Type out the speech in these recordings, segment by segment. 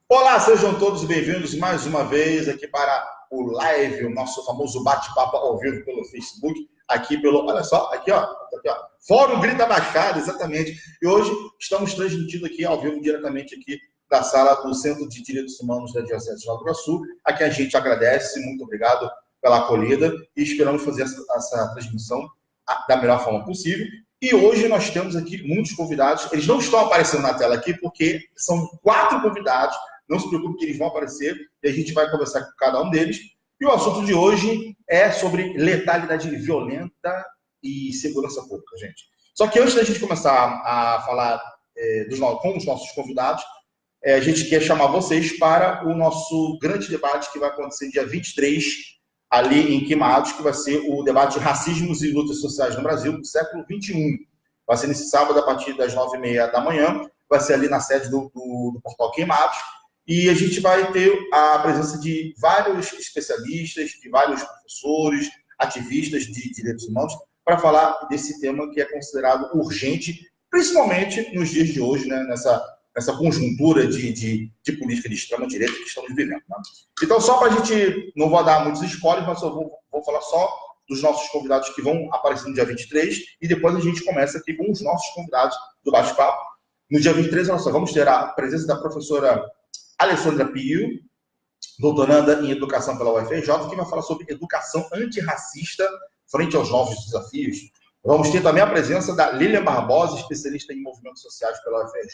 Olá, sejam todos bem-vindos mais uma vez aqui para o live, o nosso famoso bate-papo ao vivo pelo Facebook, aqui pelo, olha só, aqui ó, Fórum Grita Baixada, exatamente. E hoje estamos transmitindo aqui ao vivo diretamente aqui da sala do Centro de Direitos Humanos da Diocese de Nova Iguaçu, a quem a gente agradece, muito obrigado pela acolhida e esperamos fazer essa transmissão da melhor forma possível. E hoje nós temos aqui muitos convidados, eles não estão aparecendo na tela aqui porque são 4 convidados. Não se preocupe que eles vão aparecer e a gente vai conversar com cada um deles. E o assunto de hoje é sobre letalidade violenta e segurança pública, gente. Só que antes da gente começar a falar com os nossos convidados, a gente quer chamar vocês para o nosso grande debate que vai acontecer dia 23, ali em Queimados, que vai ser o debate Racismos e Lutas Sociais no Brasil do século XXI. Vai ser nesse sábado, a partir das 9h30 da manhã. Vai ser ali na sede do Portal Queimados. E a gente vai ter a presença de vários especialistas, de vários professores, ativistas de direitos humanos, para falar desse tema que é considerado urgente, principalmente nos dias de hoje, né, nessa conjuntura de política de extrema-direita que estamos vivendo. Né? Então, só para a gente, não vou dar muitos spoilers, mas eu vou falar só dos nossos convidados que vão aparecer no dia 23, e depois a gente começa aqui com os nossos convidados do bate-papo. No dia 23, nós só vamos ter a presença da professora Alessandra Pio, doutoranda em Educação pela UFRJ, que vai falar sobre educação antirracista frente aos novos desafios. Vamos ter também a presença da Lilian Barbosa, especialista em movimentos sociais pela UFRJ,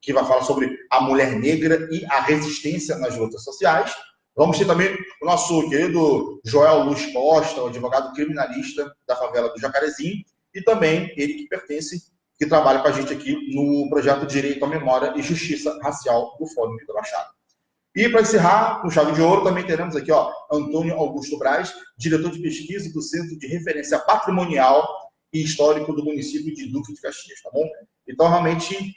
que vai falar sobre a mulher negra e a resistência nas lutas sociais. Vamos ter também o nosso querido Joel Luz Costa, o advogado criminalista da favela do Jacarezinho, e também ele que trabalha com a gente aqui no projeto Direito à Memória e Justiça Racial do Fórum Grita Baixada. E para encerrar, com chave de ouro, também teremos aqui Antônio Augusto Braz, diretor de pesquisa do Centro de Referência Patrimonial e Histórico do município de Duque de Caxias, tá bom? Então, realmente,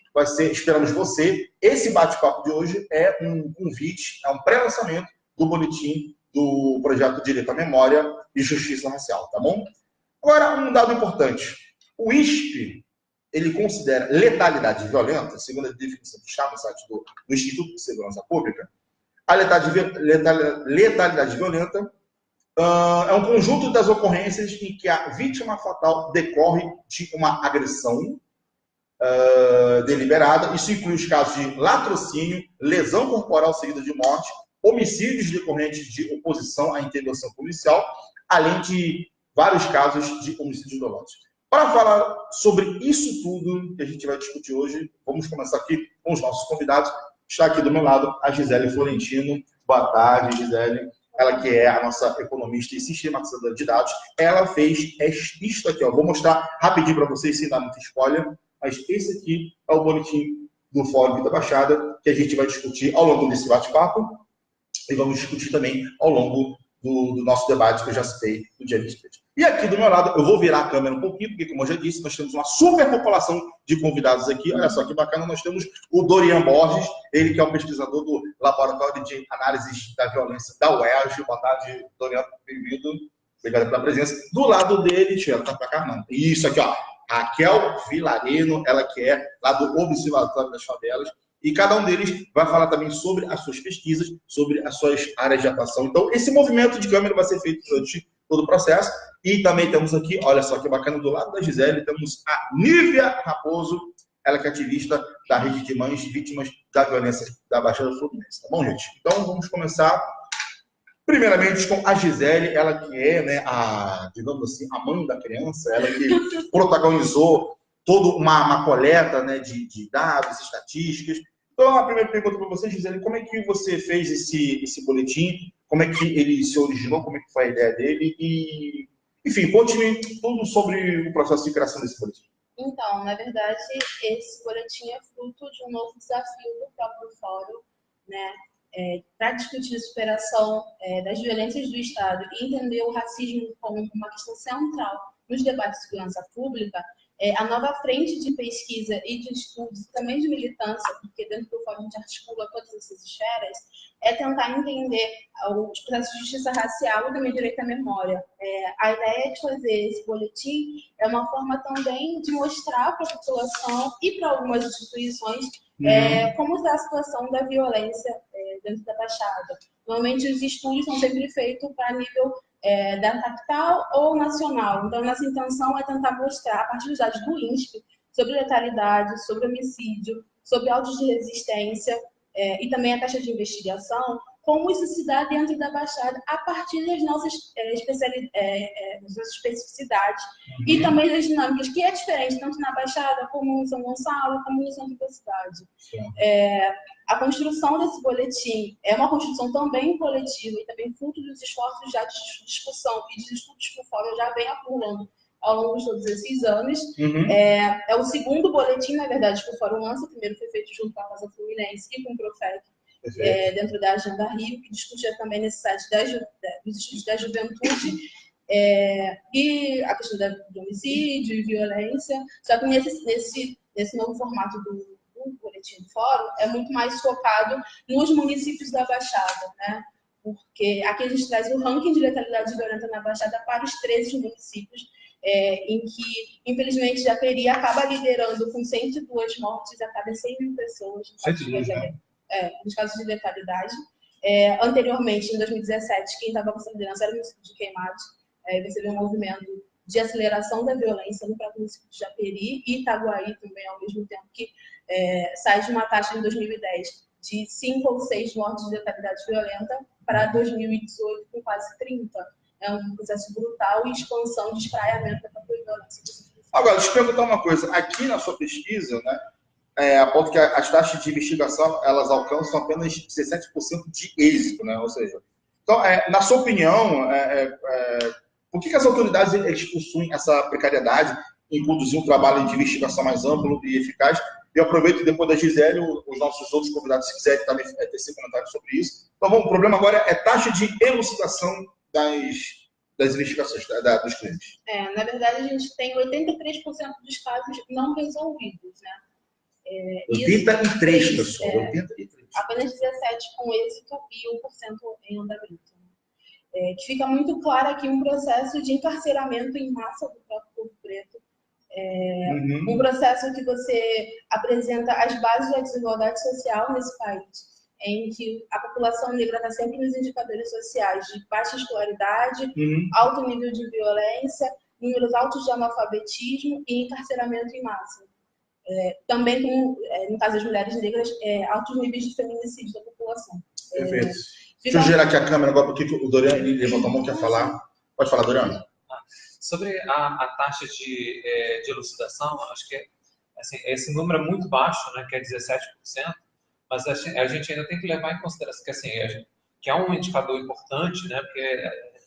esperamos você. Esse bate-papo de hoje é um convite, é um pré-lançamento do boletim do projeto Direito à Memória e Justiça Racial, tá bom? Agora, um dado importante. O ISP, ele considera letalidade violenta, segundo a definição que está no site do Instituto de Segurança Pública, a letalidade violenta é um conjunto das ocorrências em que a vítima fatal decorre de uma agressão deliberada. Isso inclui os casos de latrocínio, lesão corporal seguida de morte, homicídios decorrentes de oposição à intervenção policial, além de vários casos de homicídios dolosos. Para falar sobre isso tudo que a gente vai discutir hoje, vamos começar aqui com os nossos convidados. Está aqui do meu lado a Gisele Florentino. Boa tarde, Gisele. Ela que é a nossa economista e sistematizadora de dados. Ela fez isto aqui, ó. Vou mostrar rapidinho para vocês, sem dar muito spoiler, mas esse aqui é o boletim do Fórum Grita Baixada, que a gente vai discutir ao longo desse bate-papo e vamos discutir também ao longo do nosso debate que eu já citei no dia 23. E aqui do meu lado, eu vou virar a câmera um pouquinho, porque, como eu já disse, nós temos uma superpopulação de convidados aqui. Olha só que bacana, nós temos o Dorian Borges, ele que é o pesquisador do Laboratório de Análises da Violência da UERJ. Boa tarde, Dorian, bem-vindo. Obrigado pela presença. Do lado dele, deixa eu para cá, não. Isso aqui, ó. Raquel Vilarino, ela que é lá do Observatório das Favelas. E cada um deles vai falar também sobre as suas pesquisas, sobre as suas áreas de atuação. Então, esse movimento de câmera vai ser feito durante todo o processo. E também temos aqui, olha só que bacana, do lado da Gisele, temos a Nívia Raposo, ela que é ativista da Rede de Mães Vítimas da Violência da Baixada Fluminense. Tá bom, gente? Então, vamos começar primeiramente com a Gisele, ela que é, né, digamos assim, a mãe da criança, ela que protagonizou toda uma coleta, né, de dados, estatísticas. Então, a primeira pergunta para você, Gisele, como é que você fez esse boletim? Como é que ele se originou? Como é que foi a ideia dele? E, enfim, conte-me tudo sobre o processo de criação desse boletim. Então, na verdade, esse boletim é fruto de um novo desafio do próprio fórum, né? Para discutir a superação das violências do Estado e entender o racismo como uma questão central nos debates de segurança pública, A nova frente de pesquisa e de estudos, também de militância, porque dentro do fórum a gente articula todas essas esferas, é tentar entender os processos de justiça racial e também direito à memória. A ideia de fazer esse boletim é uma forma também de mostrar para a população e para algumas instituições como está a situação da violência dentro da Baixada. Normalmente os estudos são sempre feitos para nível da capital ou nacional. Então, nossa intenção é tentar mostrar, a partir dos dados do INSPE, sobre letalidade, sobre homicídio, sobre autos de resistência e também a taxa de investigação, como isso se dá dentro da Baixada a partir das nossas especificidades e também das dinâmicas, que é diferente tanto na Baixada como em São Gonçalo, como no centro da cidade. A construção desse boletim é uma construção também coletiva e também fruto dos esforços já de discussão e de estudos que o Fórum já vem acumulando ao longo de todos esses anos. É o segundo boletim, na verdade, que o Fórum lança. O primeiro foi feito junto com a Casa Fluminense e com o Profec, dentro da Agenda Rio, que discutia também a necessidade dos estudos da juventude e a questão do homicídio e violência. Só que nesse novo formato do boletim do Fórum é muito mais focado nos municípios da Baixada, né? Porque aqui a gente traz o ranking de letalidade violenta na Baixada para os 13 municípios, em que, infelizmente, Japeri acaba liderando com 102 mortes a cada 100 mil pessoas nos casos de letalidade. Anteriormente, em 2017, quem estava com essa liderança era o município de Queimados. Você vê um movimento de aceleração da violência no próprio município de Japeri e Itaguaí também, ao mesmo tempo que sai de uma taxa em 2010 de 5 ou 6 mortes de letalidade violenta para 2018 com quase 30. É um processo brutal e expansão de espraiamento da própria violência. Agora, deixa eu perguntar uma coisa. Aqui na sua pesquisa, né, aponta que as taxas de investigação elas alcançam apenas 17% de êxito, né? Ou seja, então, na sua opinião, por que as autoridades eles possuem essa precariedade em conduzir um trabalho de investigação mais amplo e eficaz? Eu aproveito depois da Gisele, os nossos outros convidados, se quiserem também tecer comentários sobre isso. Então, bom, o problema agora é taxa de elucidação das investigações dos crimes. Na verdade, a gente tem 83% dos casos não resolvidos, né? 83, pessoal, 83. Apenas 17% com êxito e 1% em andamento. Que fica muito claro aqui um processo de encarceramento em massa do próprio povo preto. Um processo que você apresenta as bases da desigualdade social nesse país, em que a população negra está sempre nos indicadores sociais de baixa escolaridade, alto nível de violência, números altos de analfabetismo e encarceramento em massa. Também, no caso das mulheres negras, altos níveis de feminicídio da população. Perfeito. Deixa eu girar aqui a câmera agora, porque o Dorian levantou a mão, quer falar. Pode falar, Dorian. Sobre a taxa de elucidação, acho que assim, esse número é muito baixo, né, que é 17%, mas a gente ainda tem que levar em consideração que, assim, que é um indicador importante, né, porque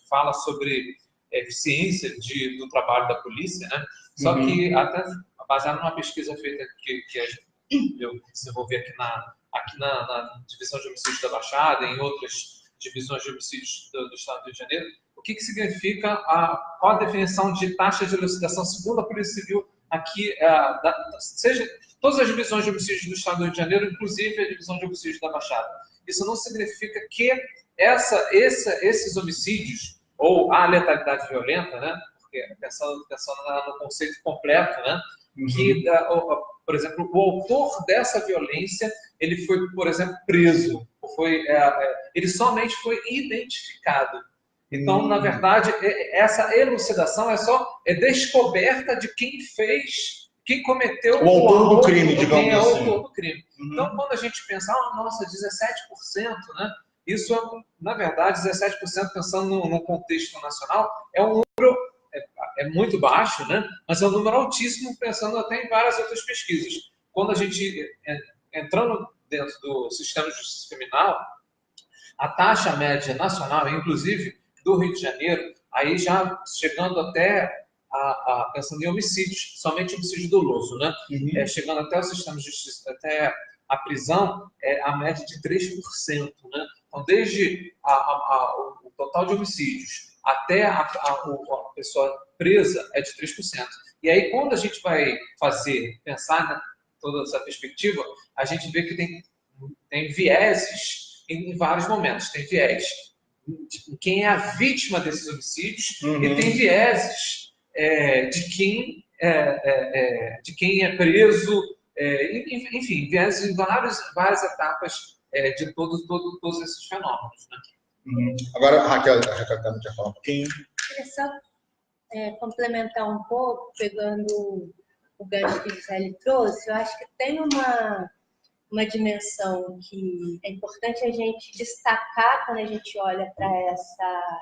fala sobre eficiência do trabalho da polícia, né, só que até baseado numa pesquisa feita que eu desenvolvi aqui na Divisão de Homicídios da Baixada, em outras divisões de homicídios do Estado do Rio de Janeiro, o que significa, qual a definição de taxa de elucidação segundo a Polícia Civil aqui, seja todas as divisões de homicídios do Estado do Rio de Janeiro, inclusive a Divisão de Homicídios da Baixada. Isso não significa que esses homicídios, ou a letalidade violenta, né, porque pensando no conceito completo, né, que, por exemplo, o autor dessa violência, ele foi, por exemplo, preso, ele somente foi identificado. Então, na verdade, essa elucidação é só descoberta de quem cometeu o autor do crime, digamos assim. O autor do crime. Então, quando a gente pensa, nossa, 17%, né? Isso, na verdade, 17% pensando no contexto nacional, é um número muito baixo, né? Mas é um número altíssimo pensando até em várias outras pesquisas. Quando a gente, entrando dentro do sistema de justiça criminal, a taxa média nacional, inclusive do Rio de Janeiro, aí já chegando até pensando em homicídios, somente homicídio doloso, né? Chegando até o sistema de justiça, até a prisão, a média de 3%, né? Então, desde o total de homicídios até a pessoa presa é de 3%. E aí, quando a gente vai pensar toda essa perspectiva, a gente vê que tem vieses em vários momentos. Tem viés de quem é a vítima desses homicídios e tem vieses de quem é preso, enfim, vieses em várias etapas de todos esses fenômenos. Né? Agora, a Raquel já falou um pouquinho. Queria só complementar um pouco, pegando o gancho que o Gisele trouxe. Eu acho que tem uma dimensão que é importante a gente destacar quando a gente olha para essa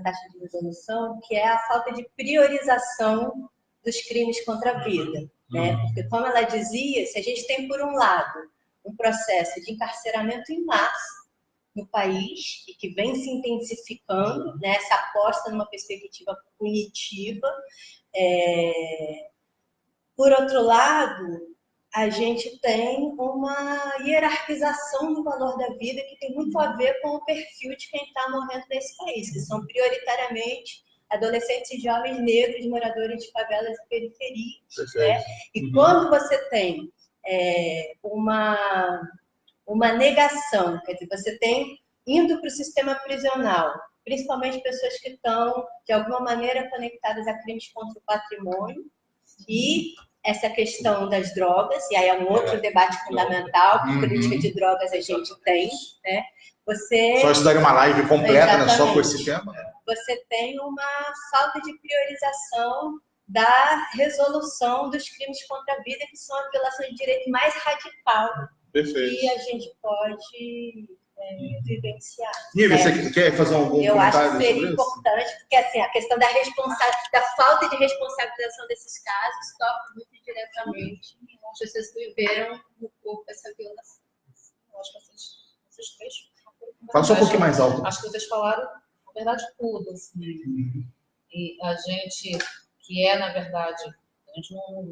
taxa de resolução, que é a falta de priorização dos crimes contra a vida. Né? Porque, como ela dizia, se a gente tem, por um lado, um processo de encarceramento em massa no país, e que vem se intensificando, né, essa aposta numa perspectiva punitiva. Por outro lado, a gente tem uma hierarquização do valor da vida que tem muito a ver com o perfil de quem está morrendo nesse país, que são prioritariamente adolescentes e jovens negros, moradores de favelas e periferias. Né? E quando você tem uma negação, quer dizer, você tem indo para o sistema prisional, principalmente pessoas que estão, de alguma maneira, conectadas a crimes contra o patrimônio, e essa questão das drogas, e aí é um outro debate fundamental, que política de drogas a gente tem, né? Só isso daria uma live completa, né, só com esse tema. Você tem uma falta de priorização da resolução dos crimes contra a vida, que são a violação de direito mais radical que a gente pode vivenciar. Nível, você quer fazer algum comentário? Eu acho que seria importante, porque assim, a questão da falta de responsabilização desses casos toca muito diretamente as pessoas que viveram no corpo essa violação. Eu acho que esses três... Fala só um pouquinho mais alto. Acho que vocês falaram, na verdade, tudo. Assim. E a gente, que na verdade,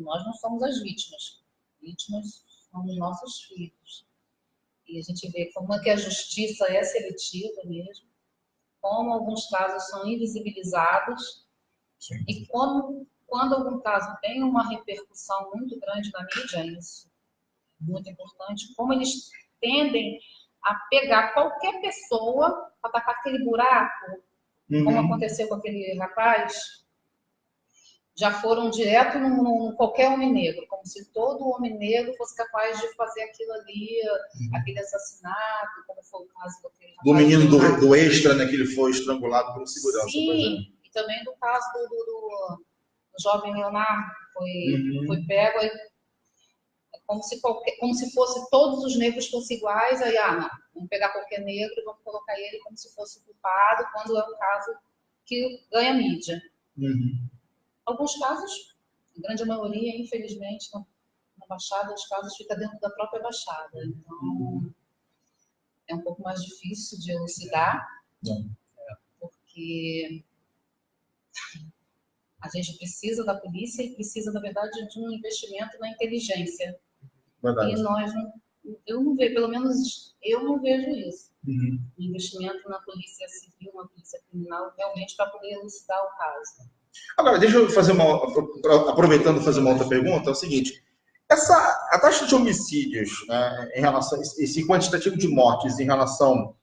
nós não somos as vítimas. Vítimas são os nossos filhos. E a gente vê como é que a justiça é seletiva mesmo, como alguns casos são invisibilizados. Sim. E quando algum caso tem uma repercussão muito grande na mídia, isso é muito importante, como eles tendem a pegar qualquer pessoa para tacar aquele buraco, como aconteceu com aquele rapaz, já foram direto num qualquer homem negro, como se todo homem negro fosse capaz de fazer aquilo ali, aquele assassinato, como foi o caso daquele rapaz. Do menino do Extra, né, que ele foi estrangulado pelo segurança. Sim, e também do caso do jovem Leonardo, foi pego, aí, como se fosse todos os negros fossem iguais, aí, não, vamos pegar qualquer negro e vamos colocar ele como se fosse culpado, quando é um caso que ganha mídia. Alguns casos, a grande maioria, infelizmente, na Baixada, os casos ficam dentro da própria Baixada. Então, é um pouco mais difícil de elucidar, porque a gente precisa da polícia e precisa, na verdade, de um investimento na inteligência. Verdade. E eu não vejo, pelo menos eu não vejo isso. Um investimento na polícia civil, na polícia criminal, realmente para poder elucidar o caso. Agora, deixa eu fazer aproveitando fazer uma outra pergunta, é o seguinte, a taxa de homicídios, né, em relação a esse quantitativo de mortes em relação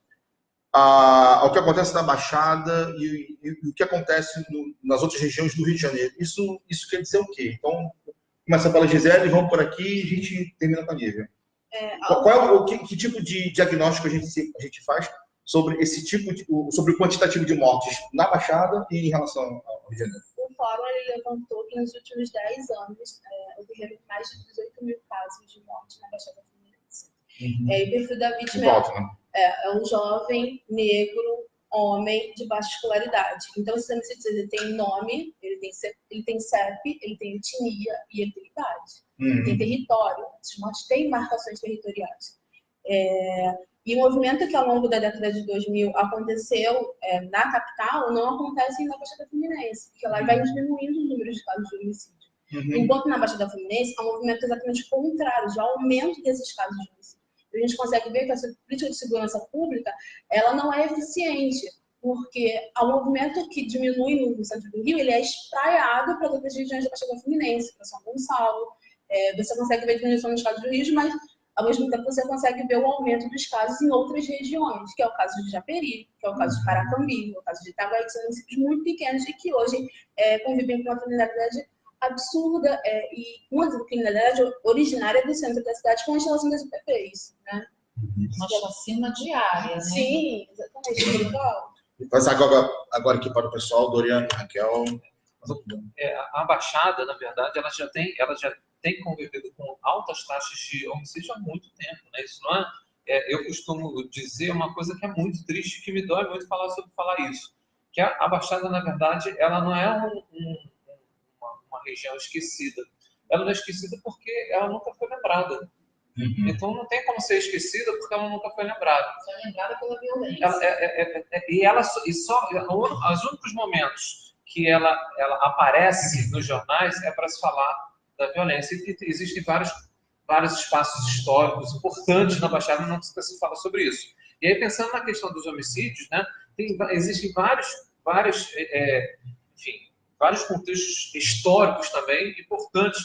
ao que acontece na Baixada e o que acontece nas outras regiões do Rio de Janeiro, isso quer dizer o quê? Então, começa pela Gisele, vamos por aqui e a gente termina com a Nívia. Que tipo de diagnóstico a gente faz sobre esse sobre o quantitativo de mortes na Baixada e em relação ao Rio de Janeiro? O Fórum levantou que nos últimos 10 anos ocorreram mais de 18 mil casos de morte na Baixada Fluminense. E o perfil da vítima é um jovem, negro, homem de baixa escolaridade. Então, se você ele tem nome, ele tem CEP, ele tem etnia e ele tem idade. Ele tem território. As mortes têm marcações territoriais. E o movimento que ao longo da década de 2000 aconteceu na capital não acontece na Baixada Fluminense, porque lá vai diminuindo o número de casos de homicídio. Enquanto na Baixada Fluminense há um movimento exatamente contrário, de aumento desses casos de homicídio. A gente consegue ver que essa política de segurança pública ela não é eficiente, porque o movimento que diminui no centro do Rio, ele é espraiado para outras regiões da Baixada Fluminense, para São Gonçalo. Você consegue ver diminuição nos casos do Rio, mas ao mesmo tempo você consegue ver o aumento dos casos em outras regiões, que é o caso de Japeri, que é o caso de Paracambi, que é o caso de Itaguaí, que são municípios muito pequenos e que hoje convivem com uma criminalidade absurda e uma criminalidade originária do centro da cidade com a instalação das UPPs, né? Uma chacina diária, né? Sim, exatamente. Brutal. Mas agora aqui para o pessoal, Doriane e Raquel. A Baixada, na verdade, ela já tem convivido com altas taxas de homicídio há muito tempo, né? Isso não eu costumo dizer uma coisa que é muito triste, que me dói muito falar isso, que a Baixada, na verdade, ela não é uma região esquecida. Ela não é esquecida porque ela nunca foi lembrada. Então não tem como ser esquecida porque ela nunca foi lembrada. Foi lembrada pela violência. Os únicos momentos que ela aparece nos jornais é para se falar da violência. E existem vários espaços históricos importantes na Baixada, não se fala sobre isso. E aí, pensando na questão dos homicídios, né, existem vários contextos históricos também importantes,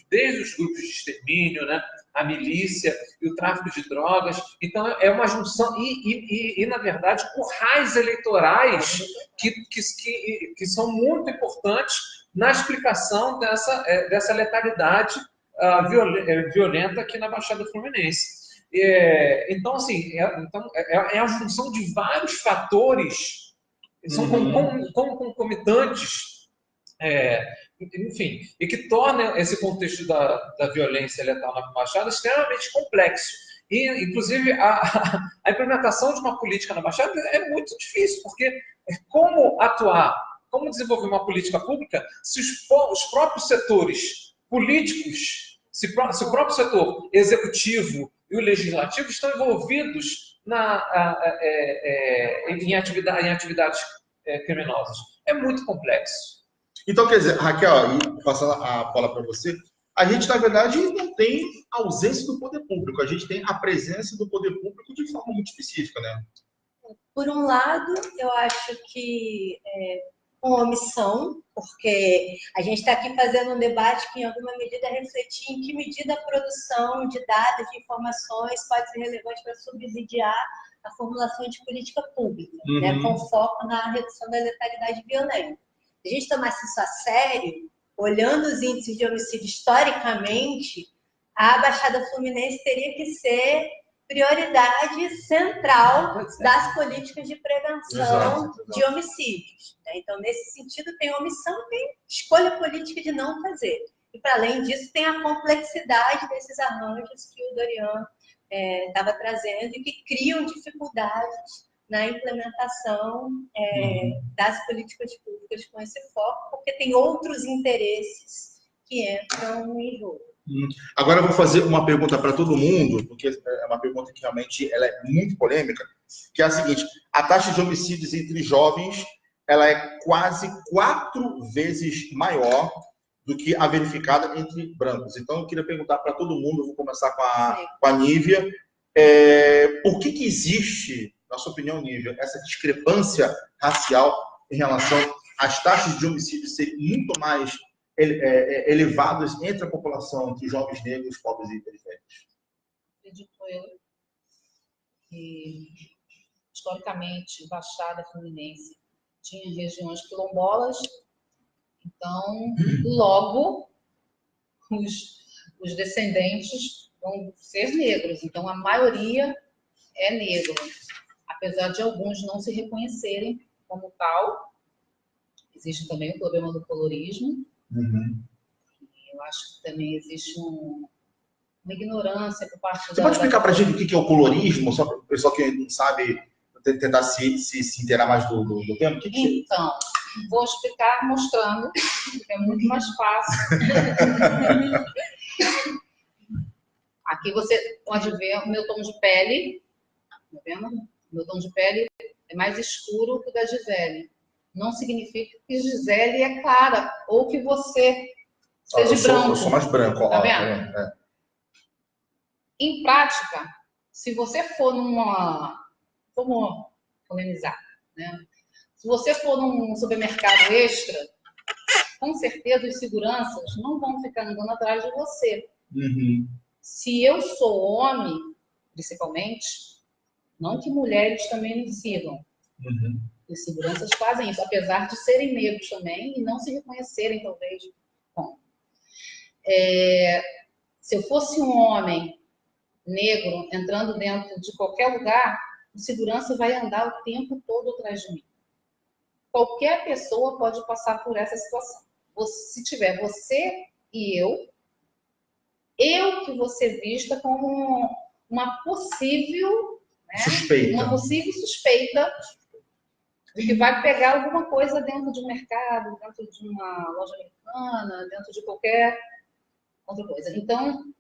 desde os grupos de extermínio, né, a milícia e o tráfico de drogas. Então, é uma junção, e na verdade, currais eleitorais que são muito importantes na explicação dessa letalidade violenta aqui na Baixada Fluminense. Então, assim, é a junção de vários fatores que são concomitantes, enfim, e que torna esse contexto da violência letal na Baixada extremamente complexo. E, inclusive, a implementação de uma política na Baixada é muito difícil, porque como atuar, como desenvolver uma política pública se os próprios setores políticos, se o próprio setor executivo e o legislativo estão envolvidos em atividades criminosas. É muito complexo. Então, quer dizer, Raquel, e passando a bola para você, a gente, na verdade, não tem ausência do poder público, a gente tem a presença do poder público de forma muito específica, né? Por um lado, eu acho que com omissão, porque a gente está aqui fazendo um debate que, em alguma medida, refletir em que medida a produção de dados, de informações pode ser relevante para subsidiar a formulação de política pública, né, com foco na redução da letalidade violenta. Se a gente tomasse isso a sério, olhando os índices de homicídio historicamente, a Baixada Fluminense teria que ser prioridade central das políticas de prevenção de homicídios. Então, nesse sentido, tem omissão, tem escolha política de não fazer. E, para além disso, tem a complexidade desses arranjos que o Dorian estava trazendo e que criam dificuldades na implementação das políticas públicas com esse foco, porque tem outros interesses que entram em jogo. Agora eu vou fazer uma pergunta para todo mundo, porque é uma pergunta que realmente ela é muito polêmica, que é a seguinte: a taxa de homicídios entre jovens ela é quase 4 vezes maior do que a verificada entre brancos. Então eu queria perguntar para todo mundo, eu vou começar com a Nívia, por que existe, na sua opinião, Nívia, essa discrepância racial em relação às taxas de homicídios serem muito mais elevadas entre a população, entre jovens negros, pobres e periféricos? Acredito eu que, historicamente, Baixada Fluminense tinha regiões quilombolas, então, logo, os descendentes vão ser negros. Então, a maioria é negro, apesar de alguns não se reconhecerem como tal. Existe também o problema do colorismo. Eu acho que também existe uma ignorância por parte Você pode explicar para a gente o que é o colorismo, só para o pessoal que não sabe tentar se inteirar mais do tema? Então, vou explicar mostrando, que é muito mais fácil. Aqui você pode ver o meu tom de pele, tá vendo? O meu tom de pele é mais escuro que o da Gisele. Não significa que Gisele é clara, ou que você seja branco. Eu sou mais branco. Tá vendo? Em prática, se você for vamos polemizar, né? Se você for num supermercado extra, com certeza os seguranças não vão ficar andando atrás de você. Se eu sou homem, principalmente, não que mulheres também não sigam. Os seguranças fazem isso, apesar de serem negros também e não se reconhecerem, talvez. Bom, se eu fosse um homem negro entrando dentro de qualquer lugar, o segurança vai andar o tempo todo atrás de mim. Qualquer pessoa pode passar por essa situação. Se tiver você e eu que você vista como uma possível, né, uma possível suspeita de que vai pegar alguma coisa dentro de um mercado, dentro de uma loja americana, dentro de qualquer outra coisa. Então,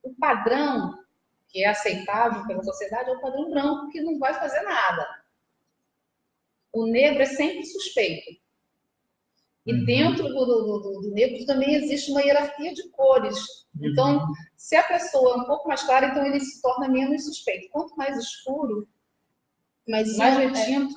o padrão que é aceitável pela sociedade é o padrão branco, que não vai fazer nada. O negro é sempre suspeito. E dentro do negro também existe uma hierarquia de cores. Então, se a pessoa é um pouco mais clara, então ele se torna menos suspeito. Quanto mais escuro, mais retinto.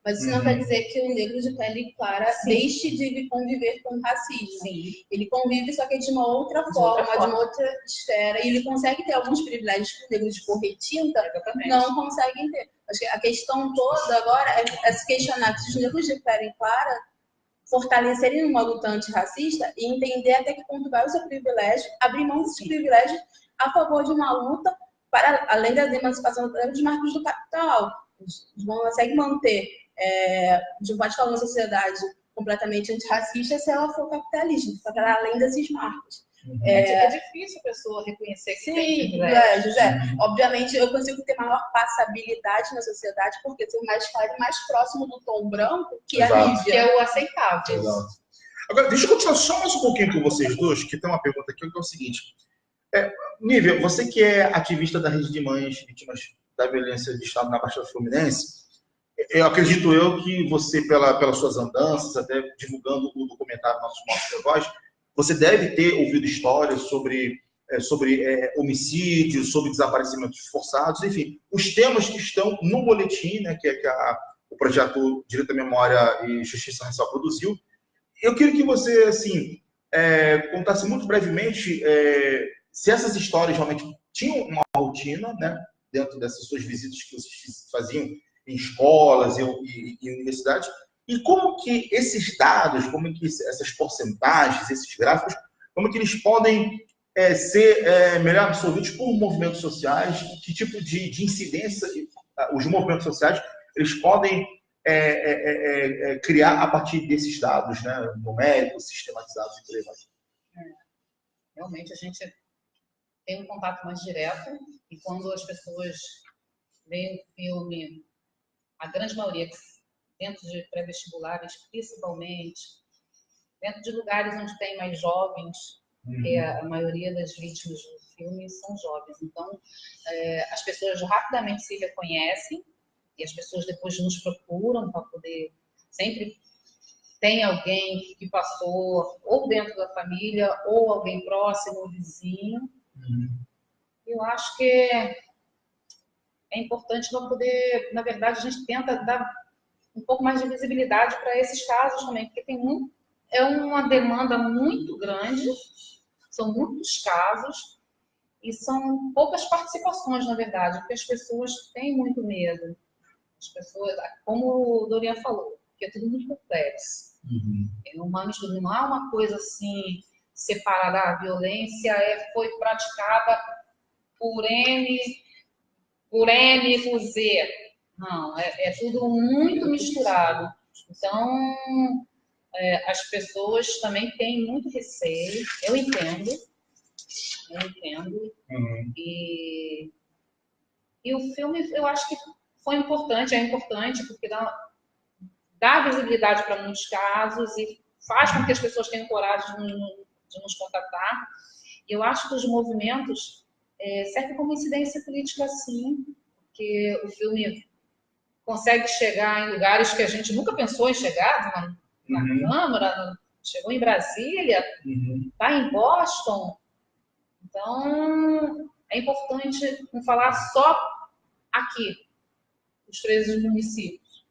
Mas isso não quer dizer que o negro de pele clara deixe de conviver com o racismo. Sim. Ele convive, só que de uma outra forma, de uma outra esfera. E ele consegue ter alguns privilégios que o negro de cor retinta não conseguem ter. Acho que a questão toda agora é se questionar se os negros de pele clara fortalecerem uma luta antirracista e entender até que ponto vai o seu privilégio, abrir mão desses privilégios a favor de uma luta para além da emancipação dos marcos do capital. Eles não conseguem manter, a gente não pode falar uma sociedade completamente antirracista se ela for capitalista, só que ela além desses marcos. É difícil a pessoa reconhecer que tem privilégio. José. Obviamente, eu consigo ter maior passabilidade na sociedade porque eu sou mais claro e mais próximo do tom branco que a Lívia. Que é o aceitável. Exato. Agora, deixa eu continuar só mais um pouquinho com vocês dois, que tem uma pergunta aqui, que é o seguinte. Nívia, você que é ativista da Rede de Mães Vítimas da Violência de Estado na Baixada Fluminense, eu acredito que você, pelas suas andanças, até divulgando o documentário Nossos Mortos de Voz, você deve ter ouvido histórias sobre homicídios, sobre desaparecimentos forçados, enfim, os temas que estão no boletim, né, que o projeto Direito à Memória e Justiça Racial produziu. Eu queria que você, assim, contasse muito brevemente se essas histórias realmente tinham uma rotina, né, dentro dessas suas visitas que vocês faziam em escolas e universidades, e como que esses dados, como que essas porcentagens, esses gráficos, como que eles podem ser melhor absorvidos por movimentos sociais, que tipo de incidência os movimentos sociais eles podem criar a partir desses dados, né, numéricos, sistematizados e por aí vai. Realmente a gente tem um contato mais direto e quando as pessoas veem o filme, a grande maioria dentro de pré-vestibulares, principalmente, dentro de lugares onde tem mais jovens, porque a maioria das vítimas do filme são jovens. Então, as pessoas rapidamente se reconhecem e as pessoas depois nos procuram para poder... Sempre tem alguém que passou, ou dentro da família, ou alguém próximo, vizinho. Eu acho que é importante para poder... Na verdade, a gente tenta dar um pouco mais de visibilidade para esses casos também, porque é uma demanda muito grande, são muitos casos e são poucas participações, na verdade, porque as pessoas têm muito medo. As pessoas, como o Dorian falou, que é tudo muito complexo. Não há uma coisa assim separada. A violência foi praticada por N, por Z. Não, é tudo muito misturado. Então, as pessoas também têm muito receio. Eu entendo. E o filme, eu acho que foi importante, é importante, porque dá visibilidade para muitos casos e faz com que as pessoas tenham coragem de nos contatar. E eu acho que os movimentos servem como incidência política, sim, porque o filme consegue chegar em lugares que a gente nunca pensou em chegar, na Câmara, chegou em Brasília, está em Boston. Então, é importante não falar só aqui. os 13 municípios.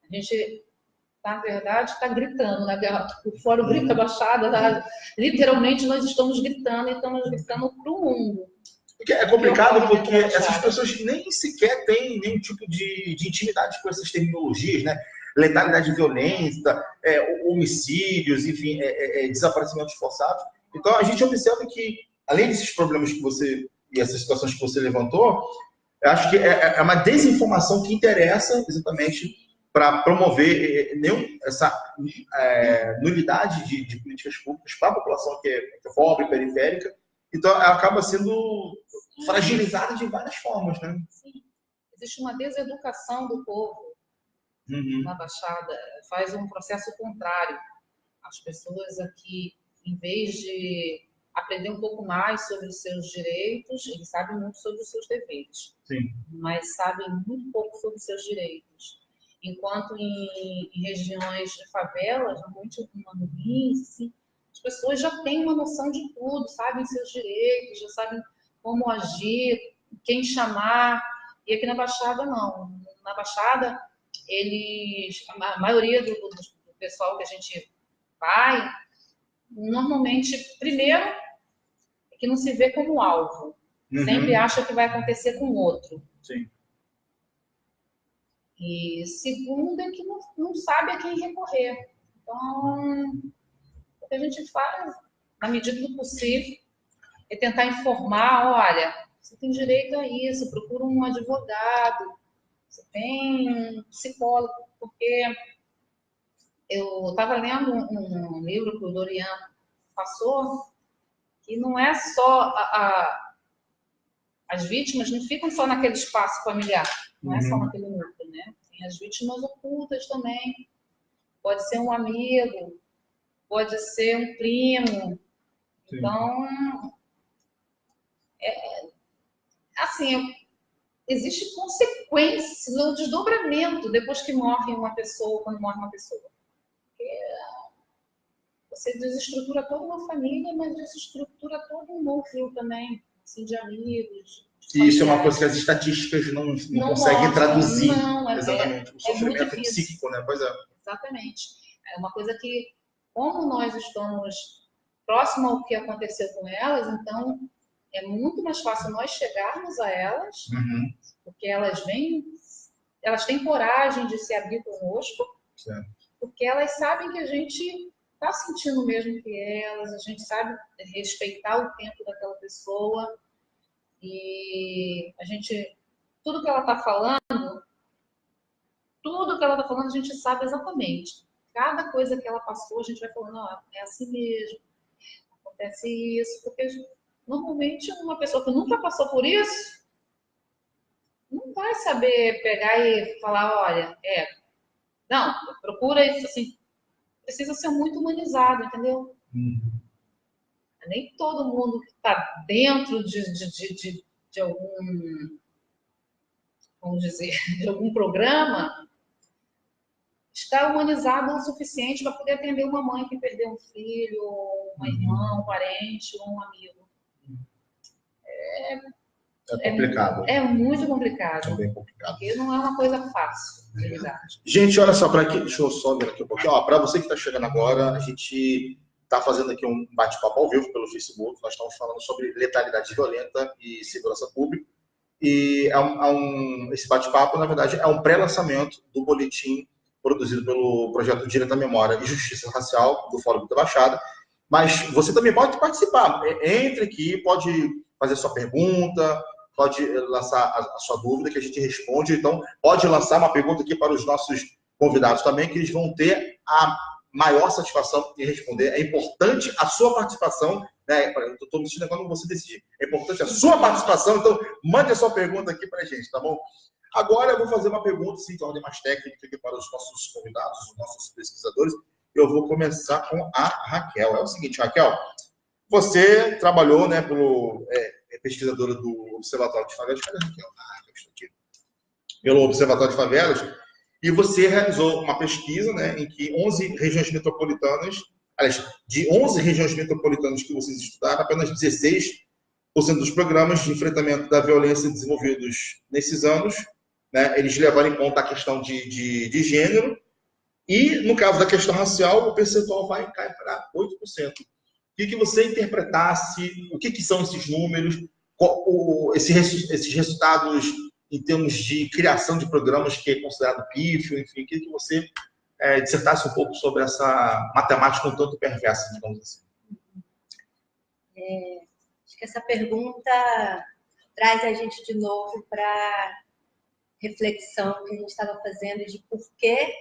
A gente, na verdade, está gritando, né? O Fórum Grita Baixada, literalmente nós estamos gritando e estamos gritando para o mundo. Porque é complicado porque essas pessoas nem sequer têm nenhum tipo de intimidade com essas terminologias, né? Letalidade violenta, homicídios, enfim, desaparecimentos forçados. Então, a gente observa que, além desses problemas que você, e essas situações que você levantou, eu acho que é uma desinformação que interessa exatamente para promover essa nulidade de políticas públicas para a população que é pobre, periférica. Então, ela acaba sendo fragilizada de várias formas, né? Sim. Existe uma deseducação do povo na Baixada. Faz um processo contrário. As pessoas aqui, em vez de aprender um pouco mais sobre os seus direitos, eles sabem muito sobre os seus deveres. Sim. Mas sabem muito pouco sobre os seus direitos. Enquanto em regiões de favelas, normalmente uma ruins, assim, as pessoas já têm uma noção de tudo, sabem seus direitos, já sabem como agir, quem chamar. E aqui na Baixada, não. Na Baixada, a maioria do pessoal que a gente vai, normalmente, primeiro, é que não se vê como alvo. Sempre acha que vai acontecer com o outro. Sim. E segundo, é que não sabe a quem recorrer. Então, o que a gente faz, na medida do possível, é tentar informar, olha, você tem direito a isso, procura um advogado, você tem um psicólogo, porque eu estava lendo um livro que o Dorian passou, que não é só as vítimas não ficam só naquele espaço familiar, não é só naquele núcleo, né? Tem as vítimas ocultas também. Pode ser um amigo, pode ser um primo. Sim. Então, assim, existe consequência no desdobramento depois que morre uma pessoa, quando morre uma pessoa. Porque você desestrutura toda uma família, mas desestrutura todo um núcleo também, assim, de amigos. E isso é uma coisa que as estatísticas não conseguem traduzir. Exatamente. O sofrimento psíquico, né? Pois é. Exatamente. É uma coisa que, como nós estamos próximo ao que aconteceu com elas, então é muito mais fácil nós chegarmos a elas, porque elas têm coragem de se abrir conosco, certo. Porque elas sabem que a gente está sentindo o mesmo que elas, a gente sabe respeitar o tempo daquela pessoa. E a gente, tudo que ela está falando, a gente sabe exatamente. Cada coisa que ela passou, a gente vai falando, é assim mesmo, acontece isso, porque normalmente uma pessoa que nunca passou por isso, não vai saber pegar e falar, olha, não, procura isso, assim, precisa ser muito humanizado, entendeu? Nem todo mundo que está dentro de algum, vamos dizer, de algum programa está humanizado o suficiente para poder atender uma mãe que perdeu um filho, uma irmã, um parente ou um amigo. É complicado. É muito complicado. É bem complicado. Porque não é uma coisa fácil, de verdade. Gente, olha só, deixa eu só ver aqui um pouquinho. Para você que está chegando agora, a gente está fazendo aqui um bate-papo ao vivo pelo Facebook. Nós estamos falando sobre letalidade violenta e segurança pública. E esse bate-papo, na verdade, é um pré-lançamento do boletim produzido pelo projeto Direito à Memória e Justiça Racial do Fórum da Baixada. Mas você também pode participar. Entre aqui, pode fazer sua pergunta, pode lançar a sua dúvida que a gente responde. Então, pode lançar uma pergunta aqui para os nossos convidados também, que eles vão ter a maior satisfação em responder. É importante a sua participação, né? Eu estou me sentindo quando você decidir. É importante a sua participação, então mande a sua pergunta aqui para a gente, tá bom? Agora eu vou fazer uma pergunta, sim, de ordem mais técnica aqui para os nossos convidados, os nossos pesquisadores. Eu vou começar com a Raquel. É o seguinte, Raquel, você trabalhou, né, pesquisadora do Observatório de Favelas, pelo Observatório de Favelas, e você realizou uma pesquisa, né, em que 11 regiões metropolitanas, aliás, de 11 regiões metropolitanas que vocês estudaram, apenas 16% dos programas de enfrentamento da violência desenvolvidos nesses anos né, eles levaram em conta a questão de gênero, e no caso da questão racial, o percentual vai cair para 8%. Que você interpretasse, o que são esses números, esses resultados em termos de criação de programas que é considerado pífio, enfim, que você dissertasse um pouco sobre essa matemática um tanto perversa, digamos assim. Acho que essa pergunta traz a gente de novo para reflexão que a gente estava fazendo de por que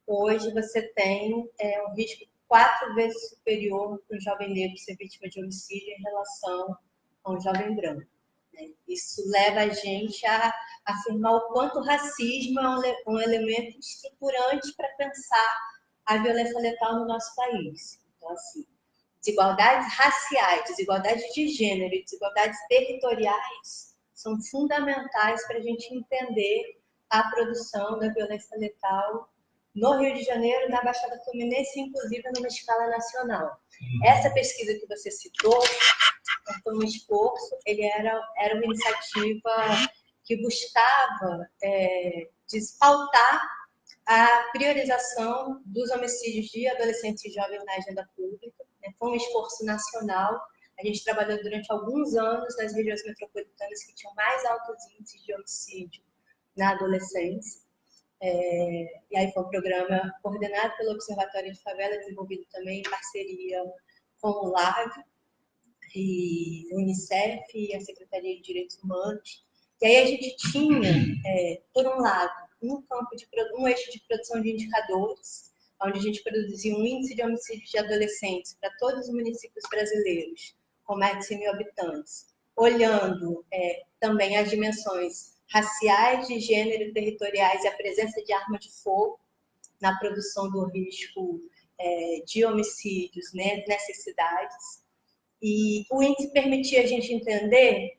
hoje você tem um risco 4 vezes superior para um jovem negro ser vítima de homicídio em relação a um jovem branco. Isso leva a gente a afirmar o quanto o racismo é um elemento estruturante para pensar a violência letal no nosso país. Então, assim, desigualdades raciais, desigualdades de gênero e desigualdades territoriais são fundamentais para a gente entender a produção da violência letal no Rio de Janeiro, na Baixada Fluminense, inclusive numa escala nacional. Essa pesquisa que você citou foi um esforço, ele era uma iniciativa que buscava pautar a priorização dos homicídios de adolescentes e jovens na agenda pública. Foi um esforço nacional. A gente trabalhou durante alguns anos nas regiões metropolitanas que tinham mais altos índices de homicídio na adolescência. E aí foi um programa coordenado pelo Observatório de Favela, desenvolvido também em parceria com o LAV, e o Unicef e a Secretaria de Direitos Humanos. E aí a gente tinha, por um lado, um eixo de produção de indicadores, onde a gente produzia um índice de homicídios de adolescentes para todos os municípios brasileiros, com mais de 100 mil habitantes, olhando também as dimensões raciais, de gênero, territoriais e a presença de arma de fogo na produção do risco de homicídios, né, nessas cidades. E o índice permitia a gente entender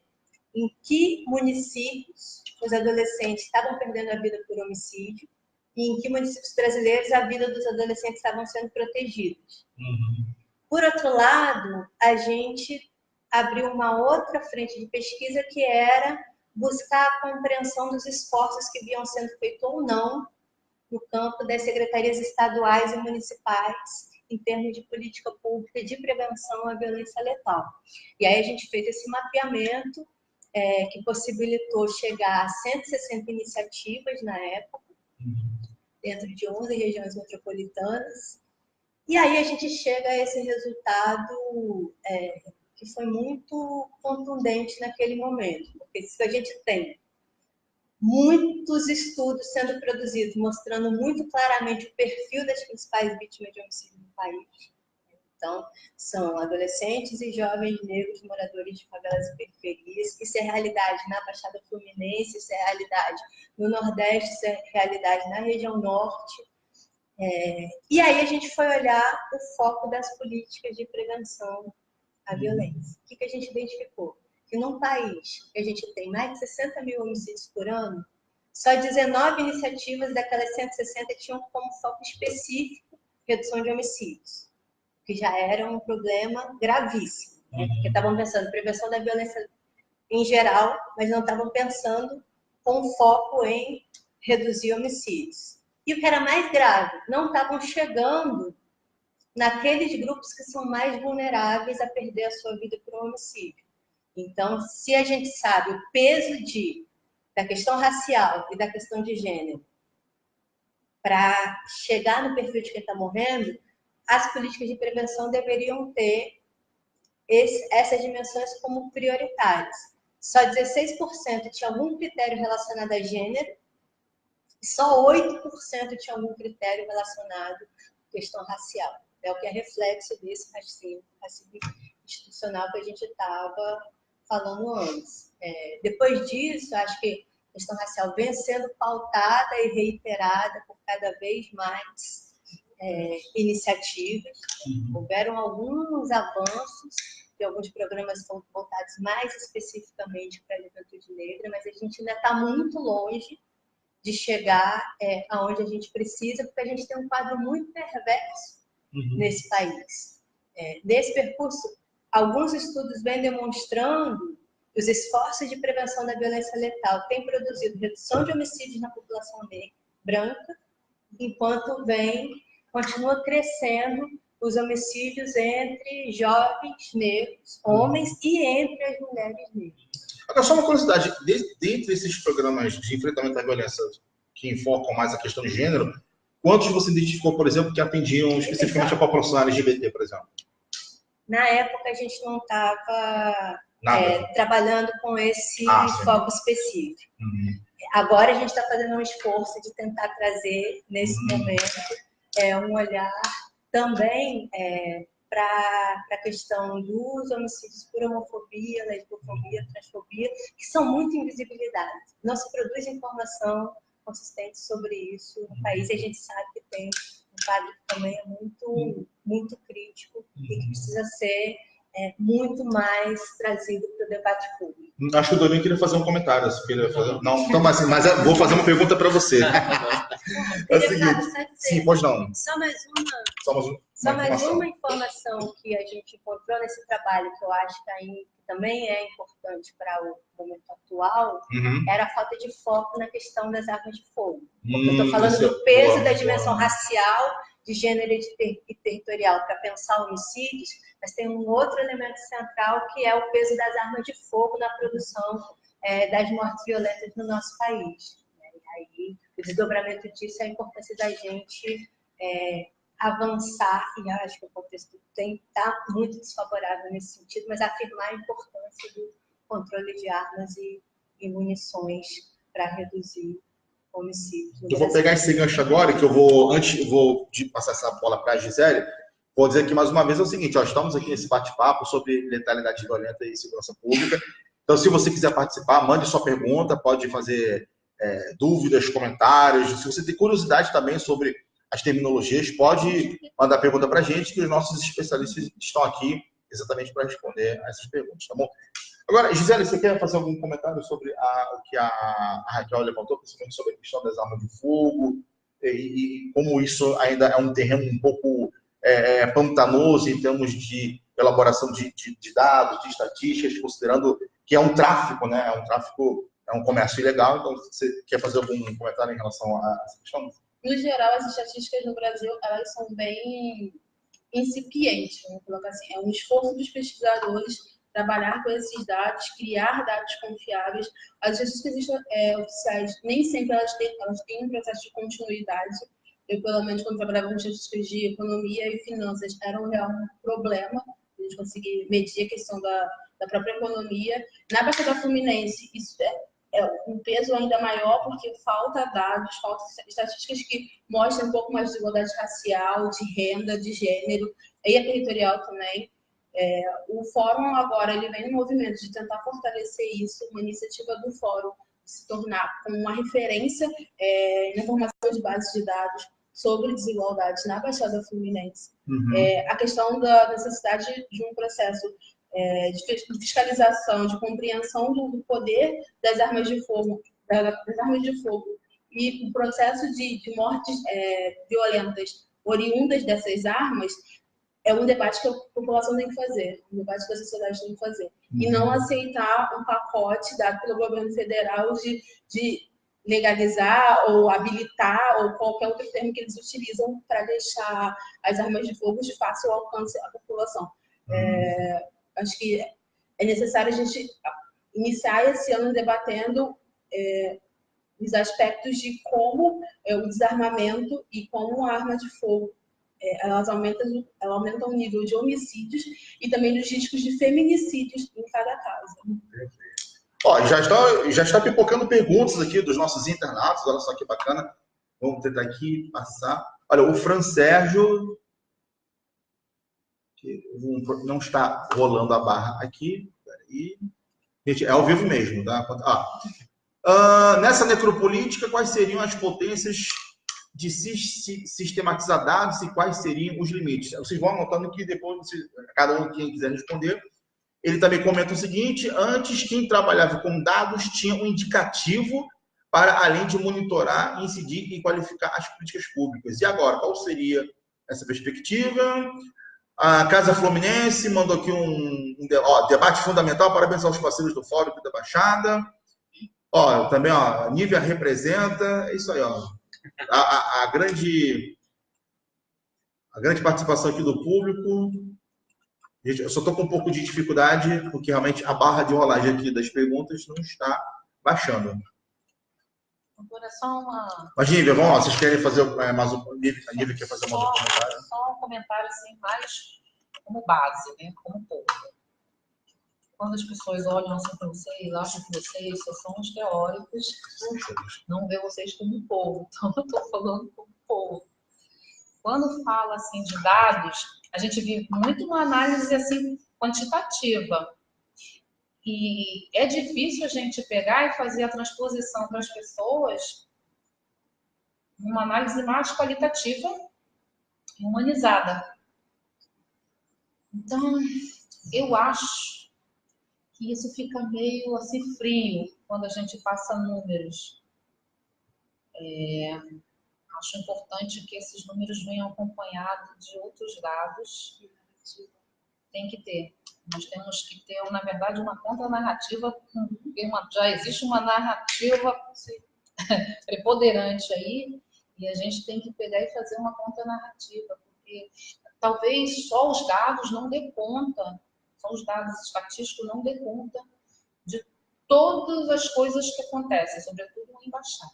em que municípios os adolescentes estavam perdendo a vida por homicídio e em que municípios brasileiros a vida dos adolescentes estavam sendo protegidas. Por outro lado, a gente abriu uma outra frente de pesquisa que era buscar a compreensão dos esforços que vinham sendo feitos ou não no campo das secretarias estaduais e municipais em termos de política pública de prevenção à violência letal. E aí a gente fez esse mapeamento que possibilitou chegar a 160 iniciativas na época, dentro de 11 regiões metropolitanas. E aí a gente chega a esse resultado que foi muito contundente naquele momento, porque se a gente tem muitos estudos sendo produzidos, mostrando muito claramente o perfil das principais vítimas de homicídio no país. Então, são adolescentes e jovens negros moradores de favelas e periferias. Isso é realidade na Baixada Fluminense, isso é realidade no Nordeste, isso é realidade na região Norte. E aí a gente foi olhar o foco das políticas de prevenção à violência. O que a gente identificou? Que num país que a gente tem mais de 60 mil homicídios por ano, só 19 iniciativas daquelas 160 tinham como foco específico redução de homicídios, que já era um problema gravíssimo, né? Porque estavam pensando em prevenção da violência em geral, mas não estavam pensando com foco em reduzir homicídios. E o que era mais grave, não estavam chegando naqueles grupos que são mais vulneráveis a perder a sua vida por um homicídio. Então, se a gente sabe o peso da questão racial e da questão de gênero para chegar no perfil de quem está morrendo, as políticas de prevenção deveriam ter essas dimensões como prioritárias. Só 16% tinha algum critério relacionado a gênero e só 8% tinha algum critério relacionado à questão racial. É o que é reflexo desse racismo institucional que a gente estava falando antes. Depois disso, acho que a questão racial vem sendo pautada e reiterada por cada vez mais iniciativas. Houveram alguns avanços de alguns programas voltados mais especificamente para a juventude negra, mas a gente ainda está muito longe de chegar aonde a gente precisa, porque a gente tem um quadro muito perverso nesse país. Nesse percurso, alguns estudos vêm demonstrando os esforços de prevenção da violência letal têm produzido redução de homicídios na população branca, enquanto continua crescendo os homicídios entre jovens negros, homens e entre as mulheres negras. Agora, só uma curiosidade, dentre esses programas de enfrentamento à violência que enfocam mais a questão de gênero, quantos você identificou, por exemplo, que atendiam especificamente a população LGBT, por exemplo? Na época, a gente não estava trabalhando com esse foco específico. Uhum. Agora, a gente está fazendo um esforço de tentar trazer, nesse momento, um olhar também para a questão dos homicídios por homofobia, lesbofobia, transfobia, que são muito invisibilizados. Não se produz informação consistente sobre isso no país, e a gente sabe que tem um quadro que também é muito crítico e que precisa ser muito mais trazido para o debate público. Acho que o Dorinho queria fazer um comentário. Não, então, mas vou fazer uma pergunta para você. É o seguinte. Sim, pois não. Só mais uma informação que a gente encontrou nesse trabalho, que eu acho que também é importante para o momento atual, era a falta de foco na questão das armas de fogo. Porque eu estou falando do peso da dimensão racial, de gênero e territorial para pensar homicídios, mas tem um outro elemento central que é o peso das armas de fogo na produção das mortes violentas no nosso país. E aí, o desdobramento disso é a importância da gente avançar, e acho que o contexto está muito desfavorável nesse sentido, mas afirmar a importância do controle de armas e munições para reduzir homicídios. Eu vou pegar esse gancho agora, que eu vou passar essa bola para a Gisele, vou dizer aqui mais uma vez o seguinte, estamos aqui nesse bate-papo sobre letalidade violenta e segurança pública, então se você quiser participar, mande sua pergunta, pode fazer dúvidas, comentários, se você tem curiosidade também sobre as terminologias, pode mandar pergunta para a gente, que os nossos especialistas estão aqui exatamente para responder a essas perguntas, tá bom? Agora, Gisele, você quer fazer algum comentário sobre o que a Raquel levantou, principalmente sobre a questão das armas de fogo e como isso ainda é um terreno um pouco pantanoso em termos de elaboração de dados, de estatísticas, considerando que é um tráfico, né? É um comércio ilegal, então você quer fazer algum comentário em relação a essa questão? No geral, as estatísticas no Brasil, elas são bem incipientes, vamos colocar assim. É um esforço dos pesquisadores trabalhar com esses dados, criar dados confiáveis. As estatísticas oficiais, nem sempre elas têm um processo de continuidade. Eu, pelo menos, quando trabalhava com estatísticas de economia e finanças, era um real problema a gente conseguir medir a questão da própria economia. Na Baixada Fluminense, isso é um peso ainda maior, porque falta dados, falta estatísticas que mostrem um pouco mais de desigualdade racial, de renda, de gênero, e a territorial também. O Fórum agora ele vem no movimento de tentar fortalecer isso, uma iniciativa do Fórum se tornar como uma referência na formação de bases de dados sobre desigualdades na Baixada Fluminense. A questão da necessidade de um processo de fiscalização, de compreensão do poder das armas de fogo, e o processo de mortes violentas oriundas dessas armas é um debate que a população tem que fazer, um debate que a sociedade tem que fazer. E não aceitar um pacote dado pelo governo federal de legalizar ou habilitar ou qualquer outro termo que eles utilizam para deixar as armas de fogo de fácil alcance à população. Acho que é necessário a gente iniciar esse ano debatendo os aspectos de como o desarmamento e como a arma de fogo ela aumenta o nível de homicídios e também dos riscos de feminicídios em cada caso. Já está pipocando perguntas aqui dos nossos internautas, olha só que bacana. Vamos tentar aqui passar. Olha, o Fran Sérgio, que não está rolando a barra aqui. Peraí. Gente, é ao vivo mesmo, tá? Nessa necropolítica, quais seriam as potências de sistematizar dados e quais seriam os limites? Vocês vão anotando que depois, cada um, quem quiser responder. Ele também comenta o seguinte: antes, quem trabalhava com dados tinha um indicativo para, além de monitorar, incidir e qualificar as políticas públicas. E agora, qual seria essa perspectiva? A Casa Fluminense mandou aqui debate fundamental, parabéns aos parceiros do Fórum da Baixada. Ó, também, ó, a Nívia representa, é isso aí, ó. A grande participação aqui do público. Gente, eu só estou com um pouco de dificuldade, porque realmente a barra de rolagem aqui das perguntas não está baixando. Agora, só uma... Mas, Nívia, vamos lá, vocês querem fazer mais um... A Nívia quer fazer mais um comentário? Só um comentário, assim, mais como base, né? Como povo. Quando as pessoas olham assim para vocês, acham que vocês só são os teóricos, não vê vocês como povo. Então, eu estou falando como povo. Quando fala assim de dados, a gente vive muito uma análise assim quantitativa. E é difícil a gente pegar e fazer a transposição para as pessoas numa análise mais qualitativa e humanizada. Então, eu acho que isso fica meio assim frio quando a gente passa números. Acho importante que esses números venham acompanhados de outros dados. Tem que ter. Nós temos que ter, na verdade, uma contra-narrativa. Já existe uma narrativa preponderante aí, e a gente tem que pegar e fazer uma contra-narrativa, porque talvez só os dados não dê conta, só os dados estatísticos não dê conta de todas as coisas que acontecem, sobretudo na embaixada.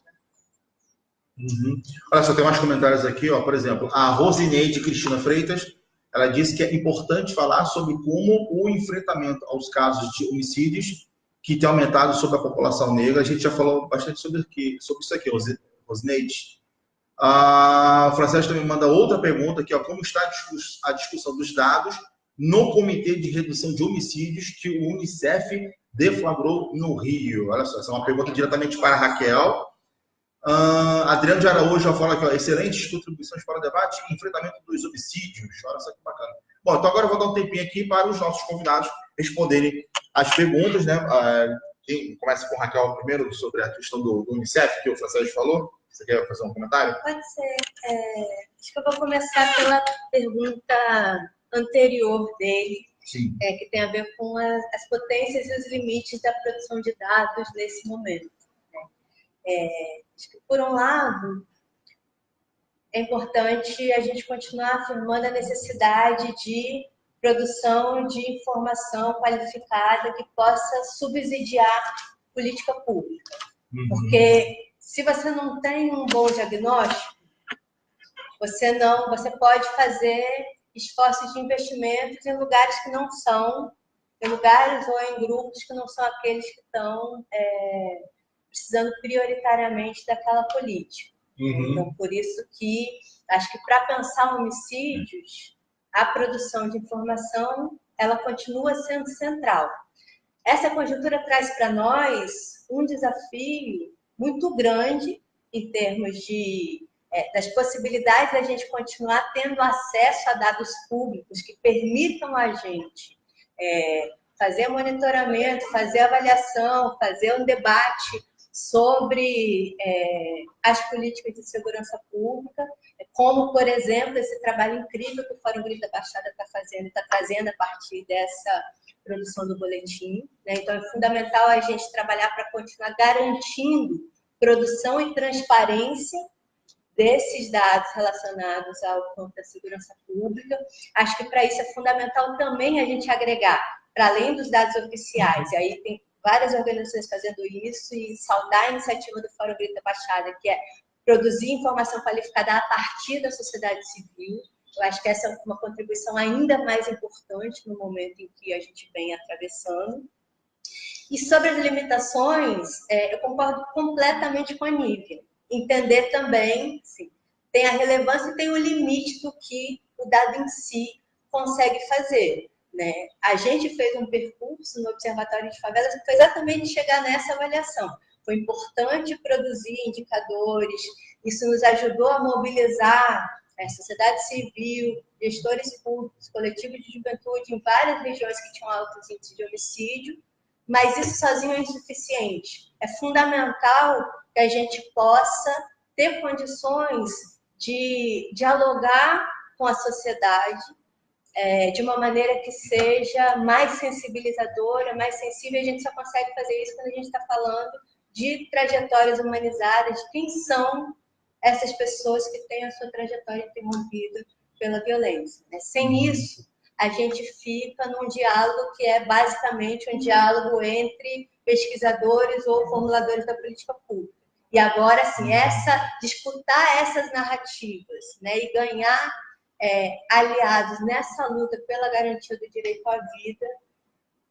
Uhum. Olha só, tem mais comentários aqui, ó. Por exemplo, a Rosineide Cristina Freitas, ela disse que é importante falar sobre como o enfrentamento aos casos de homicídios que tem aumentado sobre a população negra. A gente já falou bastante sobre isso aqui, Rosineide. A Francesca também manda outra pergunta aqui, ó. Como está a discussão dos dados no Comitê de Redução de Homicídios que o Unicef deflagrou no Rio? Olha só, essa é uma pergunta diretamente para a Raquel. Adriano de Araújo já fala aqui, ó, excelentes contribuições para o debate e enfrentamento dos homicídios. Olha só que bacana. Bom, então agora eu vou dar um tempinho aqui para os nossos convidados responderem as perguntas, né? Começa com a Raquel primeiro sobre a questão do Unicef, que o Francesco falou. Você quer fazer um comentário? Pode ser. Acho que eu vou começar pela pergunta anterior dele, que tem a ver com as potências e os limites da produção de dados nesse momento. Acho que, por um lado, é importante a gente continuar afirmando a necessidade de produção de informação qualificada que possa subsidiar política pública. Porque se você não tem um bom diagnóstico, você pode fazer esforços de investimentos em lugares que não são, em lugares ou em grupos que não são aqueles que estão precisando prioritariamente daquela política. Então, por isso que acho que para pensar homicídios, a produção de informação ela continua sendo central. Essa conjuntura traz para nós um desafio muito grande em termos das possibilidades da gente continuar tendo acesso a dados públicos que permitam a gente fazer monitoramento, fazer avaliação, fazer um debate sobre as políticas de segurança pública, como, por exemplo, esse trabalho incrível que o Fórum Grita Baixada está trazendo a partir dessa produção do boletim. Então, é fundamental a gente trabalhar para continuar garantindo produção e transparência desses dados relacionados ao campo da segurança pública. Acho que para isso é fundamental também a gente agregar, para além dos dados oficiais, e aí tem várias organizações fazendo isso, e saudar a iniciativa do Fórum Grita Baixada, que é produzir informação qualificada a partir da sociedade civil. Eu acho que essa é uma contribuição ainda mais importante no momento em que a gente vem atravessando. E sobre as limitações, eu concordo completamente com a Nívia. Entender também, sim, tem a relevância e tem o limite do que o dado em si consegue fazer. A gente fez um percurso no Observatório de Favelas que foi exatamente chegar nessa avaliação. Foi importante produzir indicadores, isso nos ajudou a mobilizar a sociedade civil, gestores públicos, coletivos de juventude em várias regiões que tinham altos índices de homicídio, mas isso sozinho é insuficiente. É fundamental que a gente possa ter condições de dialogar com a sociedade de uma maneira que seja mais sensibilizadora, mais sensível. A gente só consegue fazer isso quando a gente está falando de trajetórias humanizadas, de quem são essas pessoas que têm a sua trajetória interrompida pela violência. Sem isso, a gente fica num diálogo que é basicamente um diálogo entre pesquisadores ou formuladores da política pública. E agora, assim, disputar essas narrativas, né, e ganhar aliados nessa luta pela garantia do direito à vida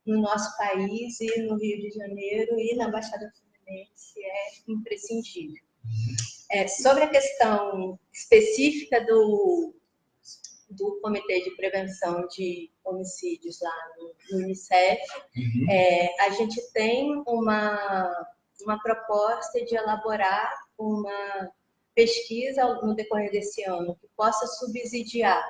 no nosso país e no Rio de Janeiro e na Baixada Fluminense é imprescindível. Sobre a questão específica do Comitê de Prevenção de Homicídios lá no Unicef, a gente tem uma proposta de elaborar uma pesquisa no decorrer desse ano que possa subsidiar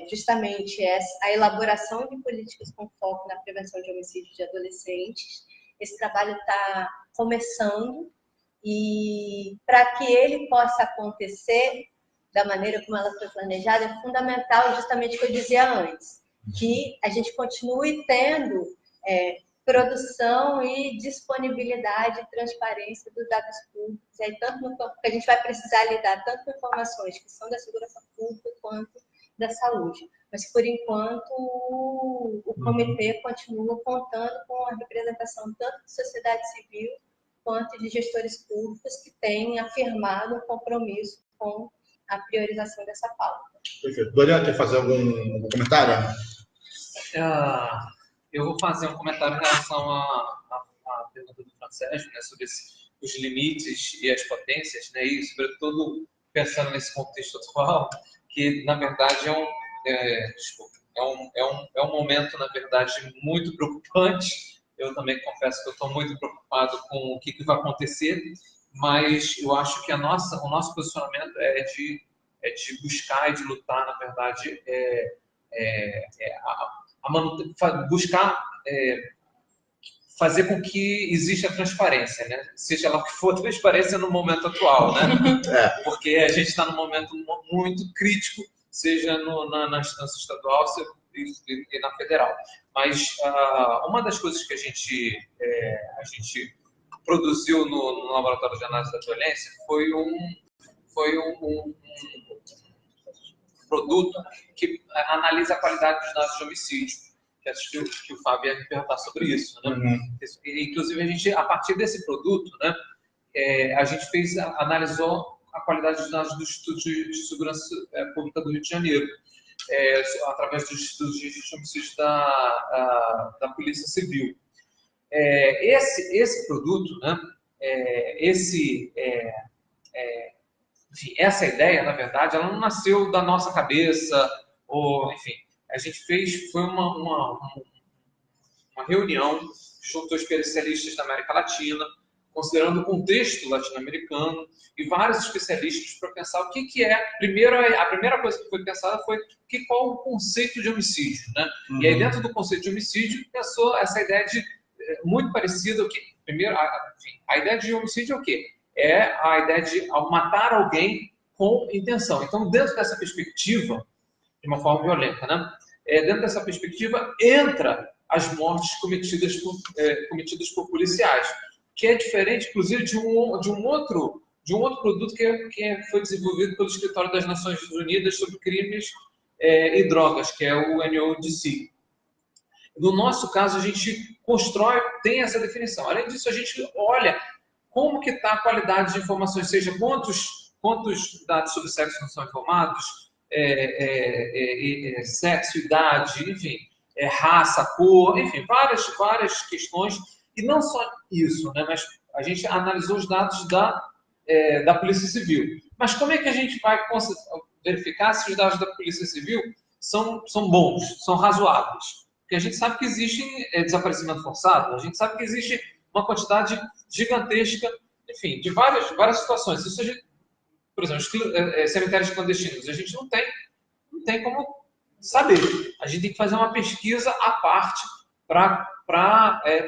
justamente a elaboração de políticas com foco na prevenção de homicídios de adolescentes. Esse trabalho está começando e para que ele possa acontecer da maneira como ela foi planejada, é fundamental justamente o que eu dizia antes, que a gente continue tendo produção e disponibilidade e transparência dos dados públicos, tanto no campo que a gente vai precisar lidar tanto com informações que são da segurança pública quanto da saúde. Mas, por enquanto, o comitê continua contando com a representação tanto da sociedade civil quanto de gestores públicos que têm afirmado um compromisso com a priorização dessa pauta. Perfeito. Doriane, quer fazer algum comentário? Eu vou fazer um comentário em relação à pergunta do Francesco, né, sobre os limites e as potências, né, e sobretudo pensando nesse contexto atual, que na verdade é um momento, na verdade, muito preocupante. Eu também confesso que eu estou muito preocupado com o que vai acontecer, mas eu acho que o nosso posicionamento é de buscar e de lutar, na verdade, buscar fazer com que exista transparência, né? Seja lá o que for transparência no momento atual, né? Porque a gente está num momento muito crítico, seja na instância estadual e na federal. Mas uma das coisas que a gente produziu no Laboratório de Análise da Violência foi um produto que analisa a qualidade dos dados de homicídio. Acho que o Fábio ia me perguntar sobre isso, né? Inclusive, a partir desse produto, né, a gente analisou a qualidade dos dados do Instituto de Segurança Pública do Rio de Janeiro, através dos estudos de homicídios da Polícia Civil. Esse produto, né, enfim, essa ideia, na verdade, ela não nasceu da nossa cabeça, ou, enfim, a gente foi uma reunião, juntou especialistas da América Latina, considerando o contexto latino-americano, e vários especialistas para pensar o que é. A primeira coisa que foi pensada foi qual o conceito de homicídio, né? E aí, dentro do conceito de homicídio, pensou essa ideia muito parecida. A ideia de homicídio é o quê? É a ideia de matar alguém com intenção. Então, dentro dessa perspectiva, de uma forma violenta, né? Dentro dessa perspectiva, entra as mortes cometidas por policiais, que é diferente, inclusive, de um outro produto que foi desenvolvido pelo Escritório das Nações Unidas sobre Crimes e Drogas, que é o NODC. No nosso caso, a gente tem essa definição. Além disso, a gente olha como que está a qualidade de informações, seja quantos dados sobre sexo não são informados, sexo, idade, enfim, raça, cor, enfim, várias questões. E não só isso, né, mas a gente analisou os dados da Polícia Civil. Mas como é que a gente vai verificar se os dados da Polícia Civil são bons, são razoáveis? Porque a gente sabe que existe desaparecimento forçado, a gente sabe que existe uma quantidade gigantesca, enfim, de várias situações. Isso, por exemplo, cemitérios clandestinos, a gente não tem como saber. A gente tem que fazer uma pesquisa à parte para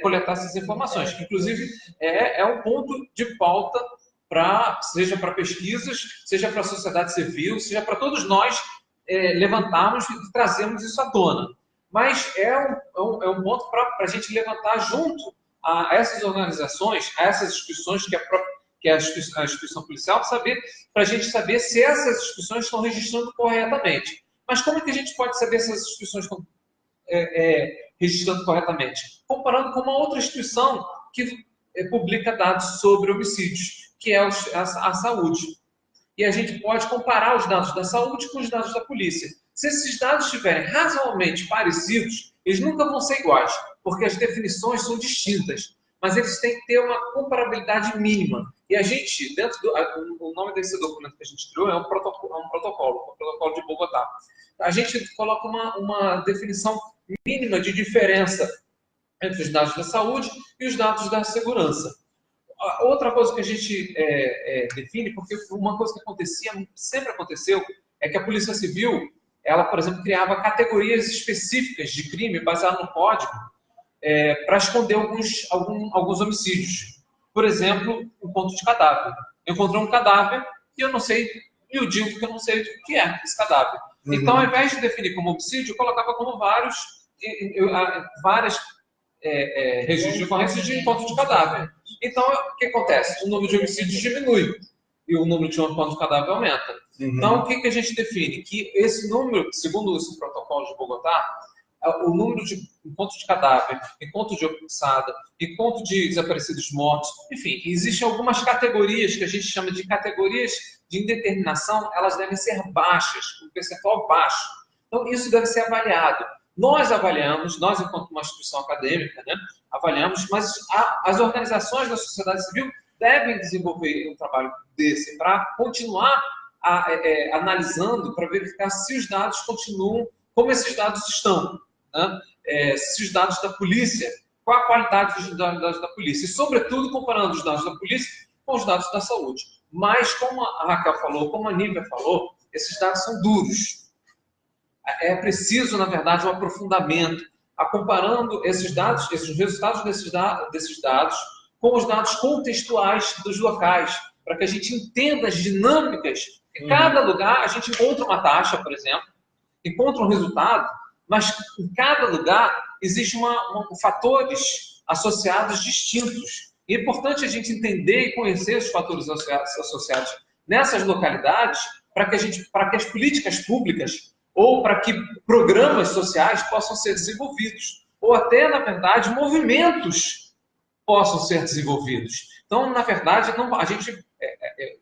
coletar essas informações, que inclusive é um ponto de pauta seja para pesquisas, seja para a sociedade civil, seja para todos nós levantarmos e trazermos isso à tona. Mas é um ponto para a gente levantar junto a essas organizações, a essas instituições que é a instituição policial, para a gente saber se essas instituições estão registrando corretamente. Mas como é que a gente pode saber se essas instituições estão registrando corretamente? Comparando com uma outra instituição que publica dados sobre homicídios, que é a saúde. E a gente pode comparar os dados da saúde com os dados da polícia. Se esses dados estiverem razoavelmente parecidos, eles nunca vão ser iguais, porque as definições são distintas, mas eles têm que ter uma comparabilidade mínima. E a gente, o nome desse documento que a gente criou é um protocolo de Bogotá. A gente coloca uma definição mínima de diferença entre os dados da saúde e os dados da segurança. Outra coisa que a gente define, porque uma coisa que sempre aconteceu, é que a Polícia Civil, ela, por exemplo, criava categorias específicas de crime baseado no código para esconder alguns homicídios. Por exemplo, um ponto de cadáver. Eu encontrei um cadáver e eu não sei, e eu digo que eu não sei o que é esse cadáver. Uhum. Então, ao invés de definir como homicídio, eu colocava como várias registros de ocorrência de ponto de cadáver. Então, o que acontece? O número de homicídios diminui e o número de pontos de cadáver aumenta. Uhum. Então, o que a gente define? Que esse número, segundo esse protocolo de Bogotá, o número de encontro de cadáver, encontro de ossada, encontro de desaparecidos mortos, enfim, existem algumas categorias que a gente chama de categorias de indeterminação, elas devem ser baixas, um percentual baixo. Então, isso deve ser avaliado. Nós avaliamos, nós enquanto uma instituição acadêmica, né, avaliamos, mas as organizações da sociedade civil devem desenvolver um trabalho desse para continuar analisando, para verificar se os dados continuam como esses dados estão. Né? Se os dados da polícia, qual a qualidade dos dados da polícia, e sobretudo comparando os dados da polícia com os dados da saúde. Mas, como a Raquel falou, como a Nívia falou, esses dados são duros. É preciso, na verdade, um aprofundamento, comparando esses dados, esses resultados desses dados com os dados contextuais dos locais, para que a gente entenda as dinâmicas. Em cada lugar, a gente encontra uma taxa, por exemplo, encontra um resultado, mas em cada lugar existem fatores associados distintos. E é importante a gente entender e conhecer os fatores associados nessas localidades para que as políticas públicas ou para que programas sociais possam ser desenvolvidos, ou até, na verdade, movimentos possam ser desenvolvidos. Então, na verdade, eu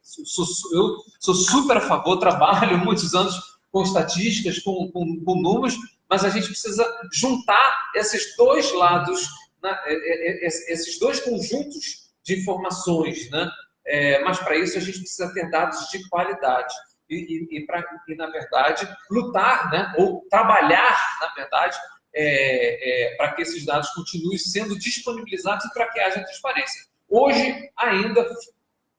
sou super a favor, trabalho muitos anos com estatísticas, com números, mas a gente precisa juntar esses dois lados, né, esses dois conjuntos de informações, né? Mas para isso a gente precisa ter dados de qualidade. E na verdade, lutar, né, ou trabalhar, na verdade, para que esses dados continuem sendo disponibilizados e para que haja transparência. Hoje, ainda,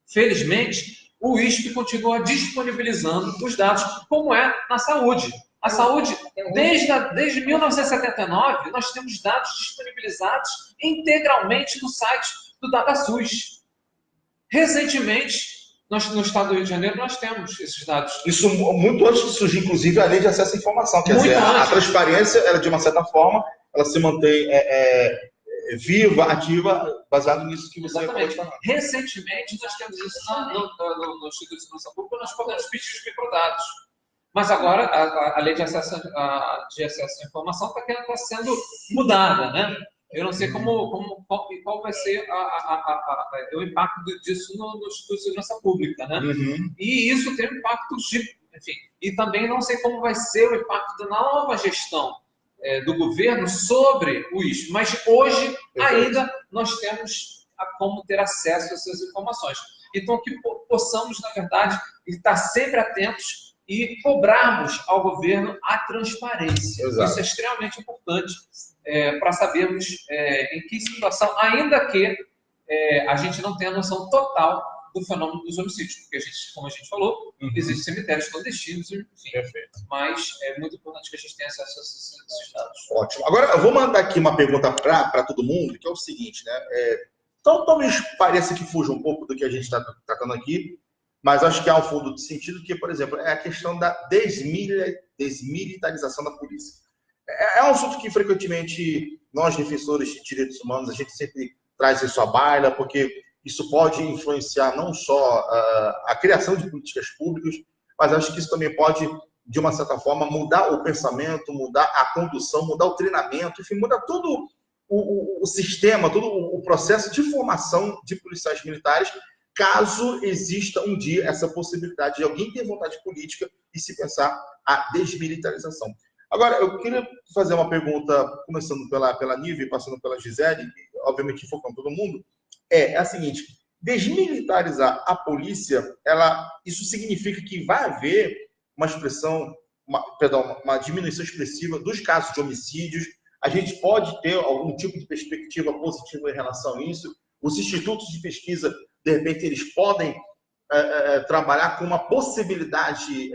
felizmente, o ISP continua disponibilizando os dados, como é na saúde. A saúde, desde 1979, nós temos dados disponibilizados integralmente no site do DataSUS. Recentemente, no estado do Rio de Janeiro, nós temos esses dados. Isso muito antes de surgir, inclusive, a lei de acesso à informação. Quer dizer, a transparência, ela, de uma certa forma, ela se mantém viva, ativa, baseado nisso que você acabou de falar. Recentemente, nós temos isso no Instituto de Segurança Pública, nós podemos pedir os microdados. Mas agora, a lei de acesso à informação está sendo mudada, né? Eu não sei qual vai ser o impacto disso no Instituto de Segurança Pública, né? Uhum. E isso tem um impacto, enfim, e também não sei como vai ser o impacto da nova gestão do governo sobre o ISP, mas hoje ainda nós temos como ter acesso a essas informações. Então, que possamos, na verdade, estar sempre atentos e cobrarmos ao governo a transparência. Exato. Isso é extremamente importante para sabermos em que situação, ainda que a gente não tenha a noção total do fenômeno dos homicídios, porque como a gente falou, existem cemitérios clandestinos, enfim, mas é muito importante que a gente tenha acesso a esses dados. Ótimo. Agora, eu vou mandar aqui uma pergunta para todo mundo, que é o seguinte, né? Talvez pareça que fuja um pouco do que a gente está tratando aqui, mas acho que há um fundo de sentido que, por exemplo, é a questão da desmilitarização da polícia. É um assunto que frequentemente nós, defensores de direitos humanos, a gente sempre traz isso à baila, porque isso pode influenciar não só a criação de políticas públicas, mas acho que isso também pode, de uma certa forma, mudar o pensamento, mudar a condução, mudar o treinamento, enfim, mudar todo o sistema, todo o processo de formação de policiais militares, caso exista um dia essa possibilidade de alguém ter vontade política e se pensar a desmilitarização. Agora, eu queria fazer uma pergunta, começando pela Nívia e passando pela Gisele, obviamente focando todo mundo, é a seguinte: desmilitarizar a polícia, isso significa que vai haver uma diminuição expressiva dos casos de homicídios? A gente pode ter algum tipo de perspectiva positiva em relação a isso? Os institutos de pesquisa, de repente, eles podem trabalhar com uma possibilidade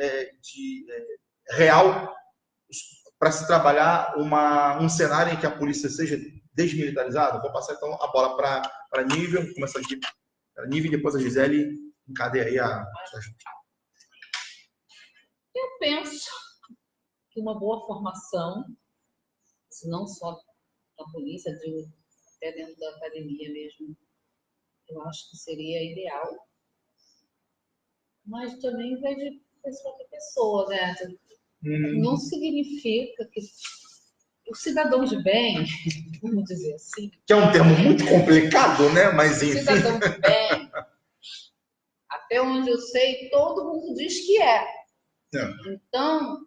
real para se trabalhar um cenário em que a polícia seja desmilitarizada? Vou passar então a bola para a Nívia, vou começar aqui para a Nívia e depois a Gisele encadeia aí a... Eu penso que uma boa formação, se não só da polícia, até dentro da academia mesmo, eu acho que seria ideal. Mas também vai de pessoa para pessoa, né? Não significa que o cidadão de bem, vamos dizer assim... Que é um termo muito complicado, né? Mas enfim... Cidadão de bem, até onde eu sei, todo mundo diz que é. Então...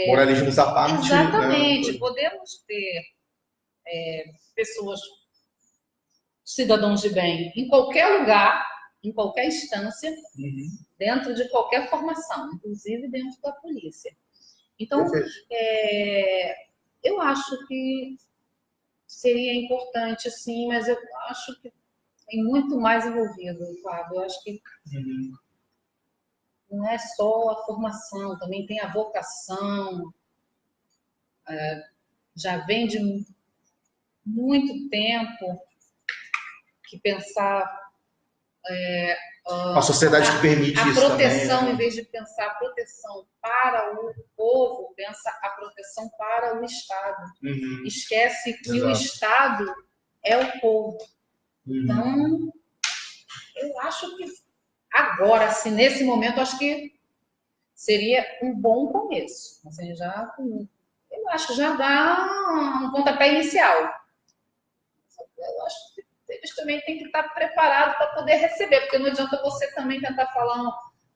moralismo à parte. Exatamente. Podemos ter pessoas, cidadãos de bem, em qualquer lugar, em qualquer instância, dentro de qualquer formação, inclusive dentro da polícia. Então, eu acho que seria importante, sim, mas eu acho que tem muito mais envolvido, Fábio. Eu acho que não é só a formação, também tem a vocação. Já vem de muito tempo que pensar a sociedade que permite a isso proteção também, né? Em vez de pensar a proteção para o povo, pensa a proteção para o Estado. Esquece que o Estado é o povo. Então, eu acho que agora, assim, nesse momento, acho que seria um bom começo. Assim, eu acho que já dá um pontapé inicial. Eu acho que eles também têm que estar preparados para poder receber, porque não adianta você também tentar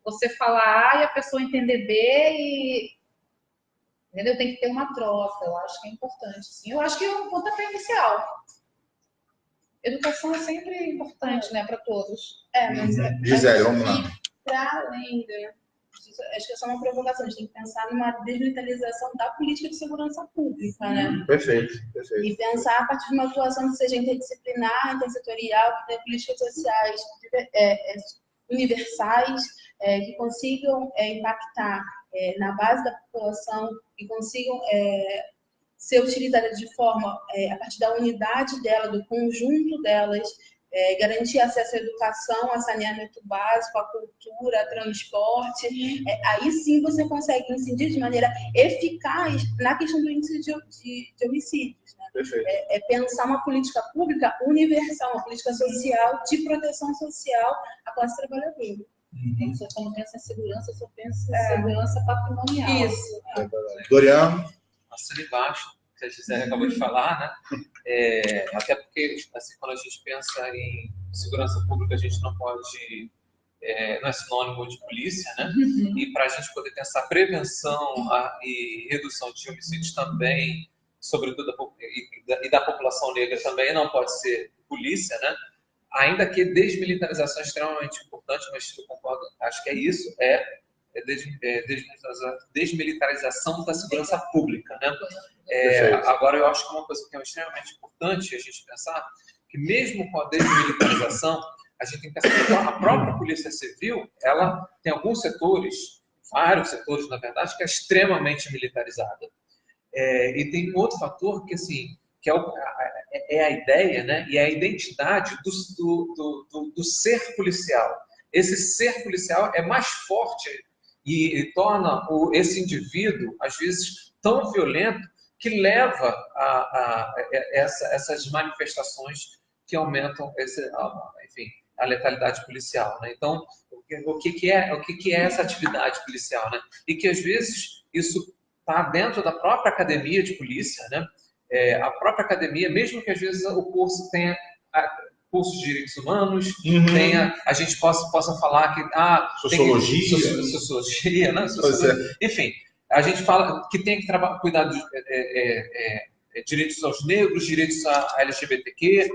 você falar A e a pessoa entender B e... Entendeu? Tem que ter uma troca, eu acho que é importante. Sim. Eu acho que é um pontapé inicial. Educação é sempre importante, né, para todos. Gisele, vamos lá. Para além acho que é só uma provocação, a gente tem que pensar numa desmilitarização da política de segurança pública, né? Perfeito. E pensar a partir de uma atuação que seja interdisciplinar, intersetorial, que tenha políticas sociais universais, que consigam impactar na base da população, que consigam ser utilizadas de forma, a partir da unidade dela, do conjunto delas, garantir acesso à educação, a saneamento básico, à cultura, a transporte. Aí sim você consegue incidir de maneira eficaz na questão do índice de homicídios. Né? Pensar uma política pública universal, uma política social de proteção social à classe trabalhadora. Você quando pensa em segurança, só pensa em segurança patrimonial. Isso. Doriano? Assina embaixo, que a Gisele acabou de falar, né? Até porque, assim, quando a gente pensa em segurança pública, a gente não pode, não é sinônimo de polícia, né? E para a gente poder pensar prevenção e redução de homicídios também, sobretudo da população negra também, não pode ser polícia, né? Ainda que desmilitarização é extremamente importante, mas eu concordo, acho que é isso, desmilitarização da segurança pública, né? Agora, eu acho que uma coisa que é extremamente importante a gente pensar, que mesmo com a desmilitarização, a gente tem que pensar que a própria Polícia Civil, ela tem alguns setores, vários setores, na verdade, que é extremamente militarizada. E tem um outro fator que, assim, que é a ideia, né? E a identidade do ser policial. Esse ser policial é mais forte e torna esse indivíduo, às vezes, tão violento que leva a essas manifestações que aumentam enfim, a letalidade policial, né? Então, o que é essa atividade policial, né? E que, às vezes, isso está dentro da própria academia de polícia, né? A própria academia, mesmo que, às vezes, o curso tenha curso de direitos humanos, a gente possa falar que sociologia, sociologia, né? Enfim, a gente fala que tem que cuidar dos direitos aos negros, direitos a LGBTQ,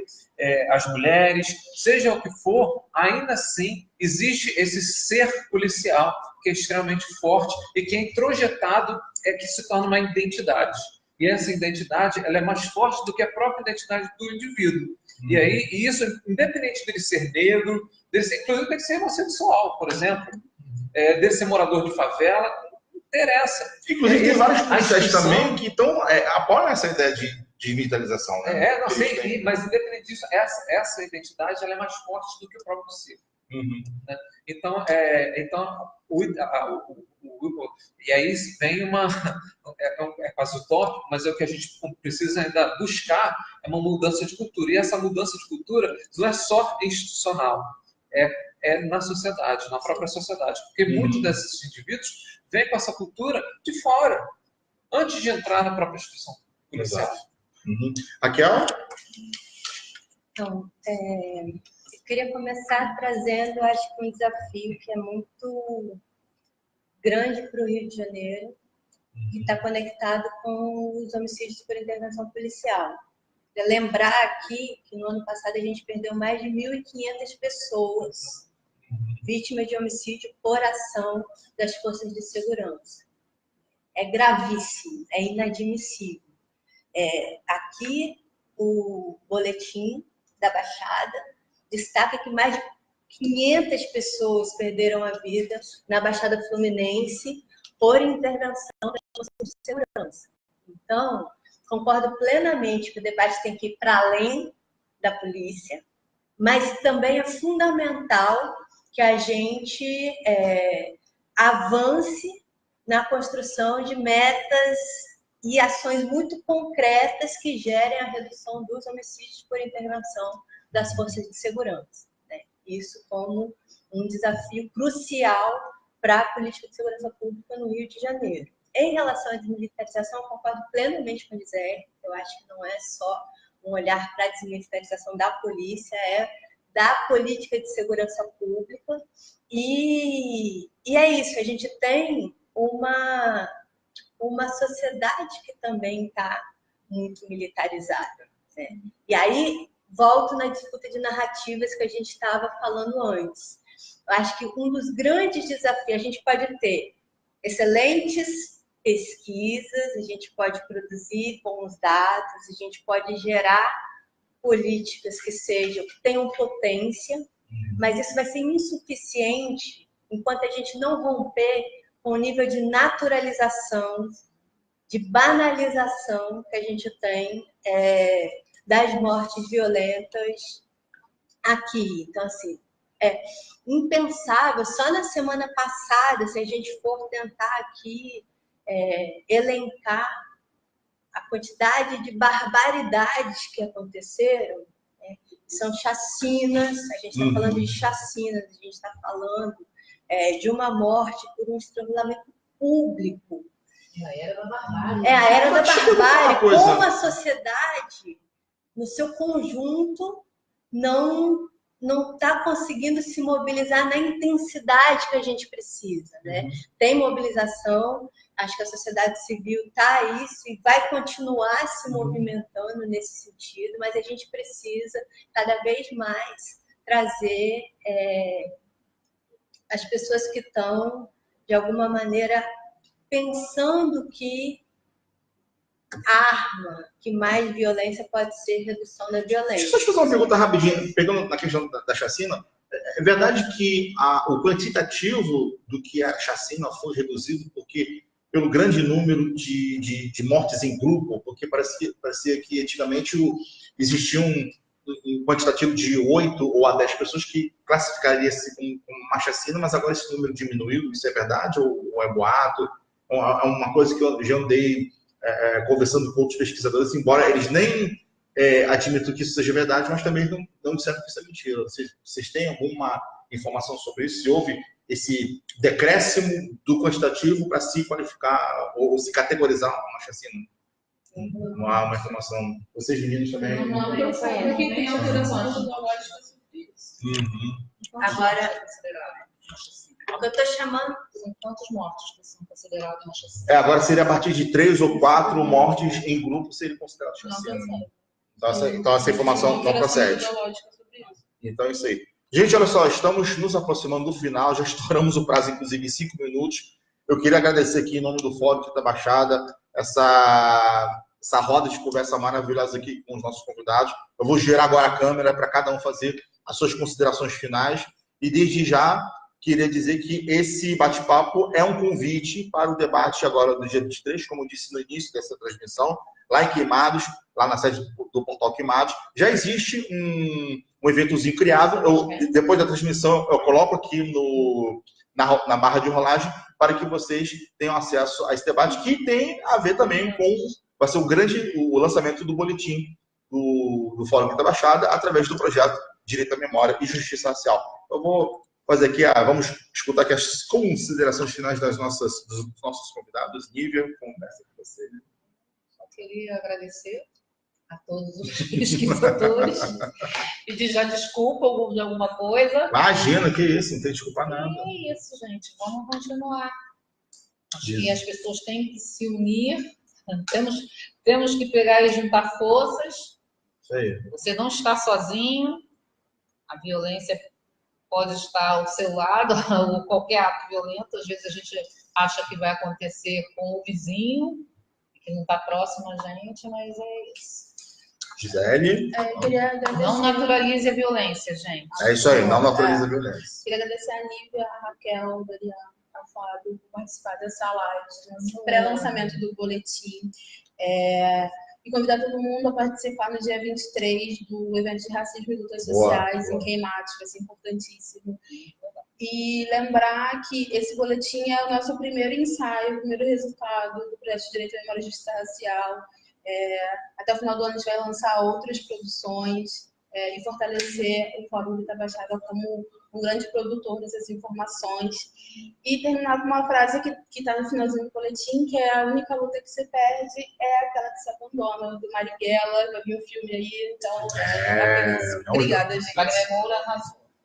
às mulheres, seja o que for, ainda assim existe esse ser policial que é extremamente forte e que é introjetado, que se torna uma identidade. E essa identidade, ela é mais forte do que a própria identidade do indivíduo. E aí, isso, independente dele ser negro, inclusive dele ser homossexual, por exemplo, dele ser morador de favela, não interessa. Inclusive, tem vários policiais também que apoiam essa ideia de militarização, né? Mas independente disso, essa identidade, ela é mais forte do que o próprio ser. Né? Então, e aí vem é quase utópico, mas é o que a gente precisa ainda buscar, é uma mudança de cultura. E essa mudança de cultura não é só institucional, é na sociedade, na própria sociedade. Porque muitos desses indivíduos vêm com essa cultura de fora, antes de entrar na própria instituição policial. Raquel? Então, eu queria começar trazendo, acho que um desafio que é muito grande para o Rio de Janeiro, que está conectado com os homicídios por intervenção policial. Lembrar aqui que no ano passado a gente perdeu mais de 1.500 pessoas vítimas de homicídio por ação das forças de segurança. É gravíssimo, é inadmissível. Aqui o boletim da Baixada destaca que mais de 500 pessoas perderam a vida na Baixada Fluminense por intervenção das forças de segurança. Então, concordo plenamente que o debate tem que ir para além da polícia, mas também é fundamental que a gente avance na construção de metas e ações muito concretas que gerem a redução dos homicídios por intervenção das forças de segurança. Isso como um desafio crucial para a política de segurança pública no Rio de Janeiro. Em relação à desmilitarização, eu concordo plenamente com o Gisele. Eu acho que não é só um olhar para a desmilitarização da polícia, é da política de segurança pública. E é isso, a gente tem uma sociedade que também está muito militarizada. Né? E aí, volto na disputa de narrativas que a gente estava falando antes. Eu acho que um dos grandes desafios, a gente pode ter excelentes pesquisas, a gente pode produzir bons dados, a gente pode gerar políticas que tenham potência, mas isso vai ser insuficiente enquanto a gente não romper com o nível de naturalização, de banalização que a gente tem das mortes violentas aqui. Então, assim, é impensável. Só na semana passada, se a gente for tentar aqui elencar a quantidade de barbaridades que aconteceram, são chacinas, a gente está falando de chacinas, a gente está falando de uma morte por um estrangulamento público. A era da barbárie. A era da barbárie. Como a sociedade, no seu conjunto, não está conseguindo se mobilizar na intensidade que a gente precisa. Né? Tem mobilização, acho que a sociedade civil está isso e vai continuar se movimentando nesse sentido, mas a gente precisa cada vez mais trazer as pessoas que estão, de alguma maneira, pensando que a arma que mais violência pode ser redução da violência. Deixa eu te fazer uma pergunta rapidinho, pegando na questão da chacina. É verdade que o quantitativo do que a chacina foi reduzido pelo grande número de mortes em grupo, porque parecia que antigamente existia um quantitativo de 8 ou a 10 pessoas que classificaria-se como uma chacina, mas agora esse número diminuiu. Isso é verdade ou é boato? É uma coisa que eu já andei conversando com outros pesquisadores, embora eles nem admitam que isso seja verdade, mas também não disseram que isso é mentira. Vocês têm alguma informação sobre isso? Se houve esse decréscimo do quantitativo para se qualificar ou se categorizar uma chacina? Não há uma informação. Vocês meninos também? Não, eu sei que tem alteração metodológica sobre isso. Agora, o que eu estou chamando... São quantos mortos que são considerados uma chacina? Agora seria a partir de 3 ou 4 mortes em grupo seria considerado chacina. Então essa informação não procede. Então é isso aí. Gente, olha só, estamos nos aproximando do final, já estouramos o prazo, inclusive, em 5 minutos. Eu queria agradecer aqui em nome do Fórum Grita Baixada essa roda de conversa maravilhosa aqui com os nossos convidados. Eu vou girar agora a câmera para cada um fazer as suas considerações finais. E desde já, queria dizer que esse bate-papo é um convite para o debate agora do dia 23, como eu disse no início dessa transmissão, lá em Queimados, lá na sede do Portal Queimados. Já existe um eventozinho criado. Depois da transmissão, eu coloco aqui na barra de rolagem para que vocês tenham acesso a esse debate, que tem a ver também com... Vai ser o lançamento do boletim do Fórum Grita Baixada através do projeto Direito à Memória e Justiça Racial. Eu vou fazer aqui, vamos escutar aqui as considerações finais dos nossos convidados. Nívia, começa com você. Só queria agradecer a todos os pesquisadores, pedir já desculpa de alguma coisa. Imagina, que isso, não tem desculpa nada. É isso, gente, vamos continuar. Acho que as pessoas têm que se unir, temos que pegar e juntar forças. Isso aí. Você não está sozinho, a violência pode estar ao seu lado, ou qualquer ato violento, às vezes a gente acha que vai acontecer com o vizinho, que não está próximo a gente, mas é isso. Gisele? Não naturalize a violência, gente. É isso aí, não naturalize a violência. Queria agradecer a Nívia, a Raquel, a Doriana, a Fábio por participar dessa live, no pré-lançamento do boletim. E convidar todo mundo a participar no dia 23 do evento de racismo e lutas sociais em Queimados, vai ser importantíssimo. E lembrar que esse boletim é o nosso primeiro ensaio, o primeiro resultado do projeto de Direito à Memória e Justiça Racial. Até o final do ano a gente vai lançar outras produções e fortalecer o Fórum Grita Baixada como um grande produtor dessas informações. E terminar com uma frase que está no finalzinho do boletim, que é: a única luta que se perde é aquela que se abandona, do Marighella. Já vi o filme aí, então obrigada, gente.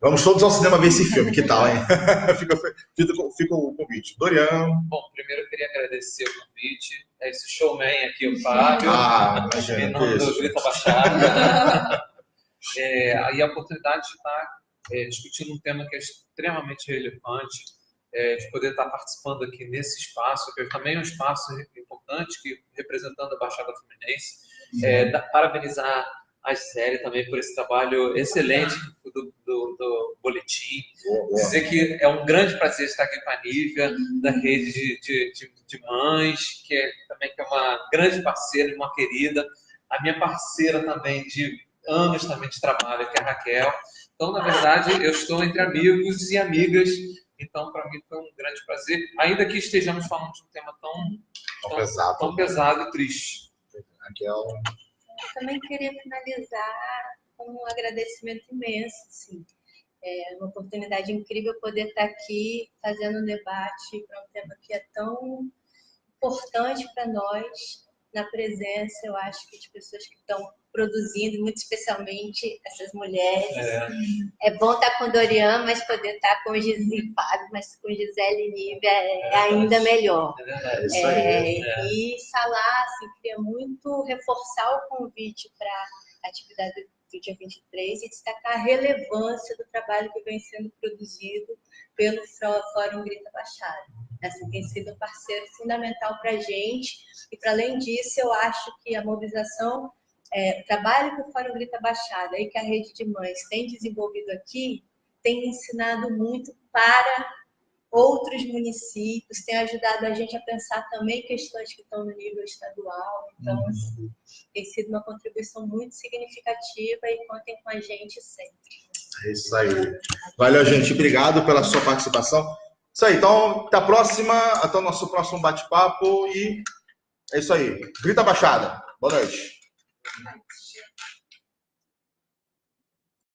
Vamos todos ao cinema ver esse filme, que tal, hein? Fica o convite. Dorian. Bom, primeiro eu queria agradecer o convite. É esse showman aqui, o Fábio. Em nome do Grita Baixada. E a oportunidade de estar discutindo um tema que é extremamente relevante, de poder estar participando aqui nesse espaço, que também é um espaço importante, que representando a Baixada Fluminense. Parabenizar a Gisele também por esse trabalho excelente do boletim. Dizer que é um grande prazer estar aqui com a Nívia, da rede de mães, que também é uma grande parceira e uma querida. A minha parceira também de anos também de trabalho, que é a Raquel. Então, na verdade, eu estou entre amigos e amigas. Então, para mim foi um grande prazer, ainda que estejamos falando de um tema tão pesado e triste. Raquel. Eu também queria finalizar com um agradecimento imenso, assim. É uma oportunidade incrível poder estar aqui fazendo um debate para um tema que é tão importante para nós, na presença, eu acho, que de pessoas que estão produzindo, muito especialmente essas mulheres. É bom estar com Dorian, mas poder estar com Gisele e Fábio, mas com Gisele e Nívia é ainda melhor. E falar, assim, queria muito reforçar o convite para a atividade do dia 23 e destacar a relevância do trabalho que vem sendo produzido pelo Fórum Grita Baixada. Assim, tem sido um parceiro fundamental para a gente. E, para além disso, eu acho que a mobilização, o trabalho que o Fórum Grita Baixada e que a Rede de Mães tem desenvolvido aqui, tem ensinado muito para outros municípios, tem ajudado a gente a pensar também questões que estão no nível estadual. Então, assim, tem sido uma contribuição muito significativa e contem com a gente sempre. É isso aí. Valeu, gente. Obrigado pela sua participação. Isso aí. Então, até o nosso próximo bate-papo. E é isso aí. Grita Baixada. Boa noite.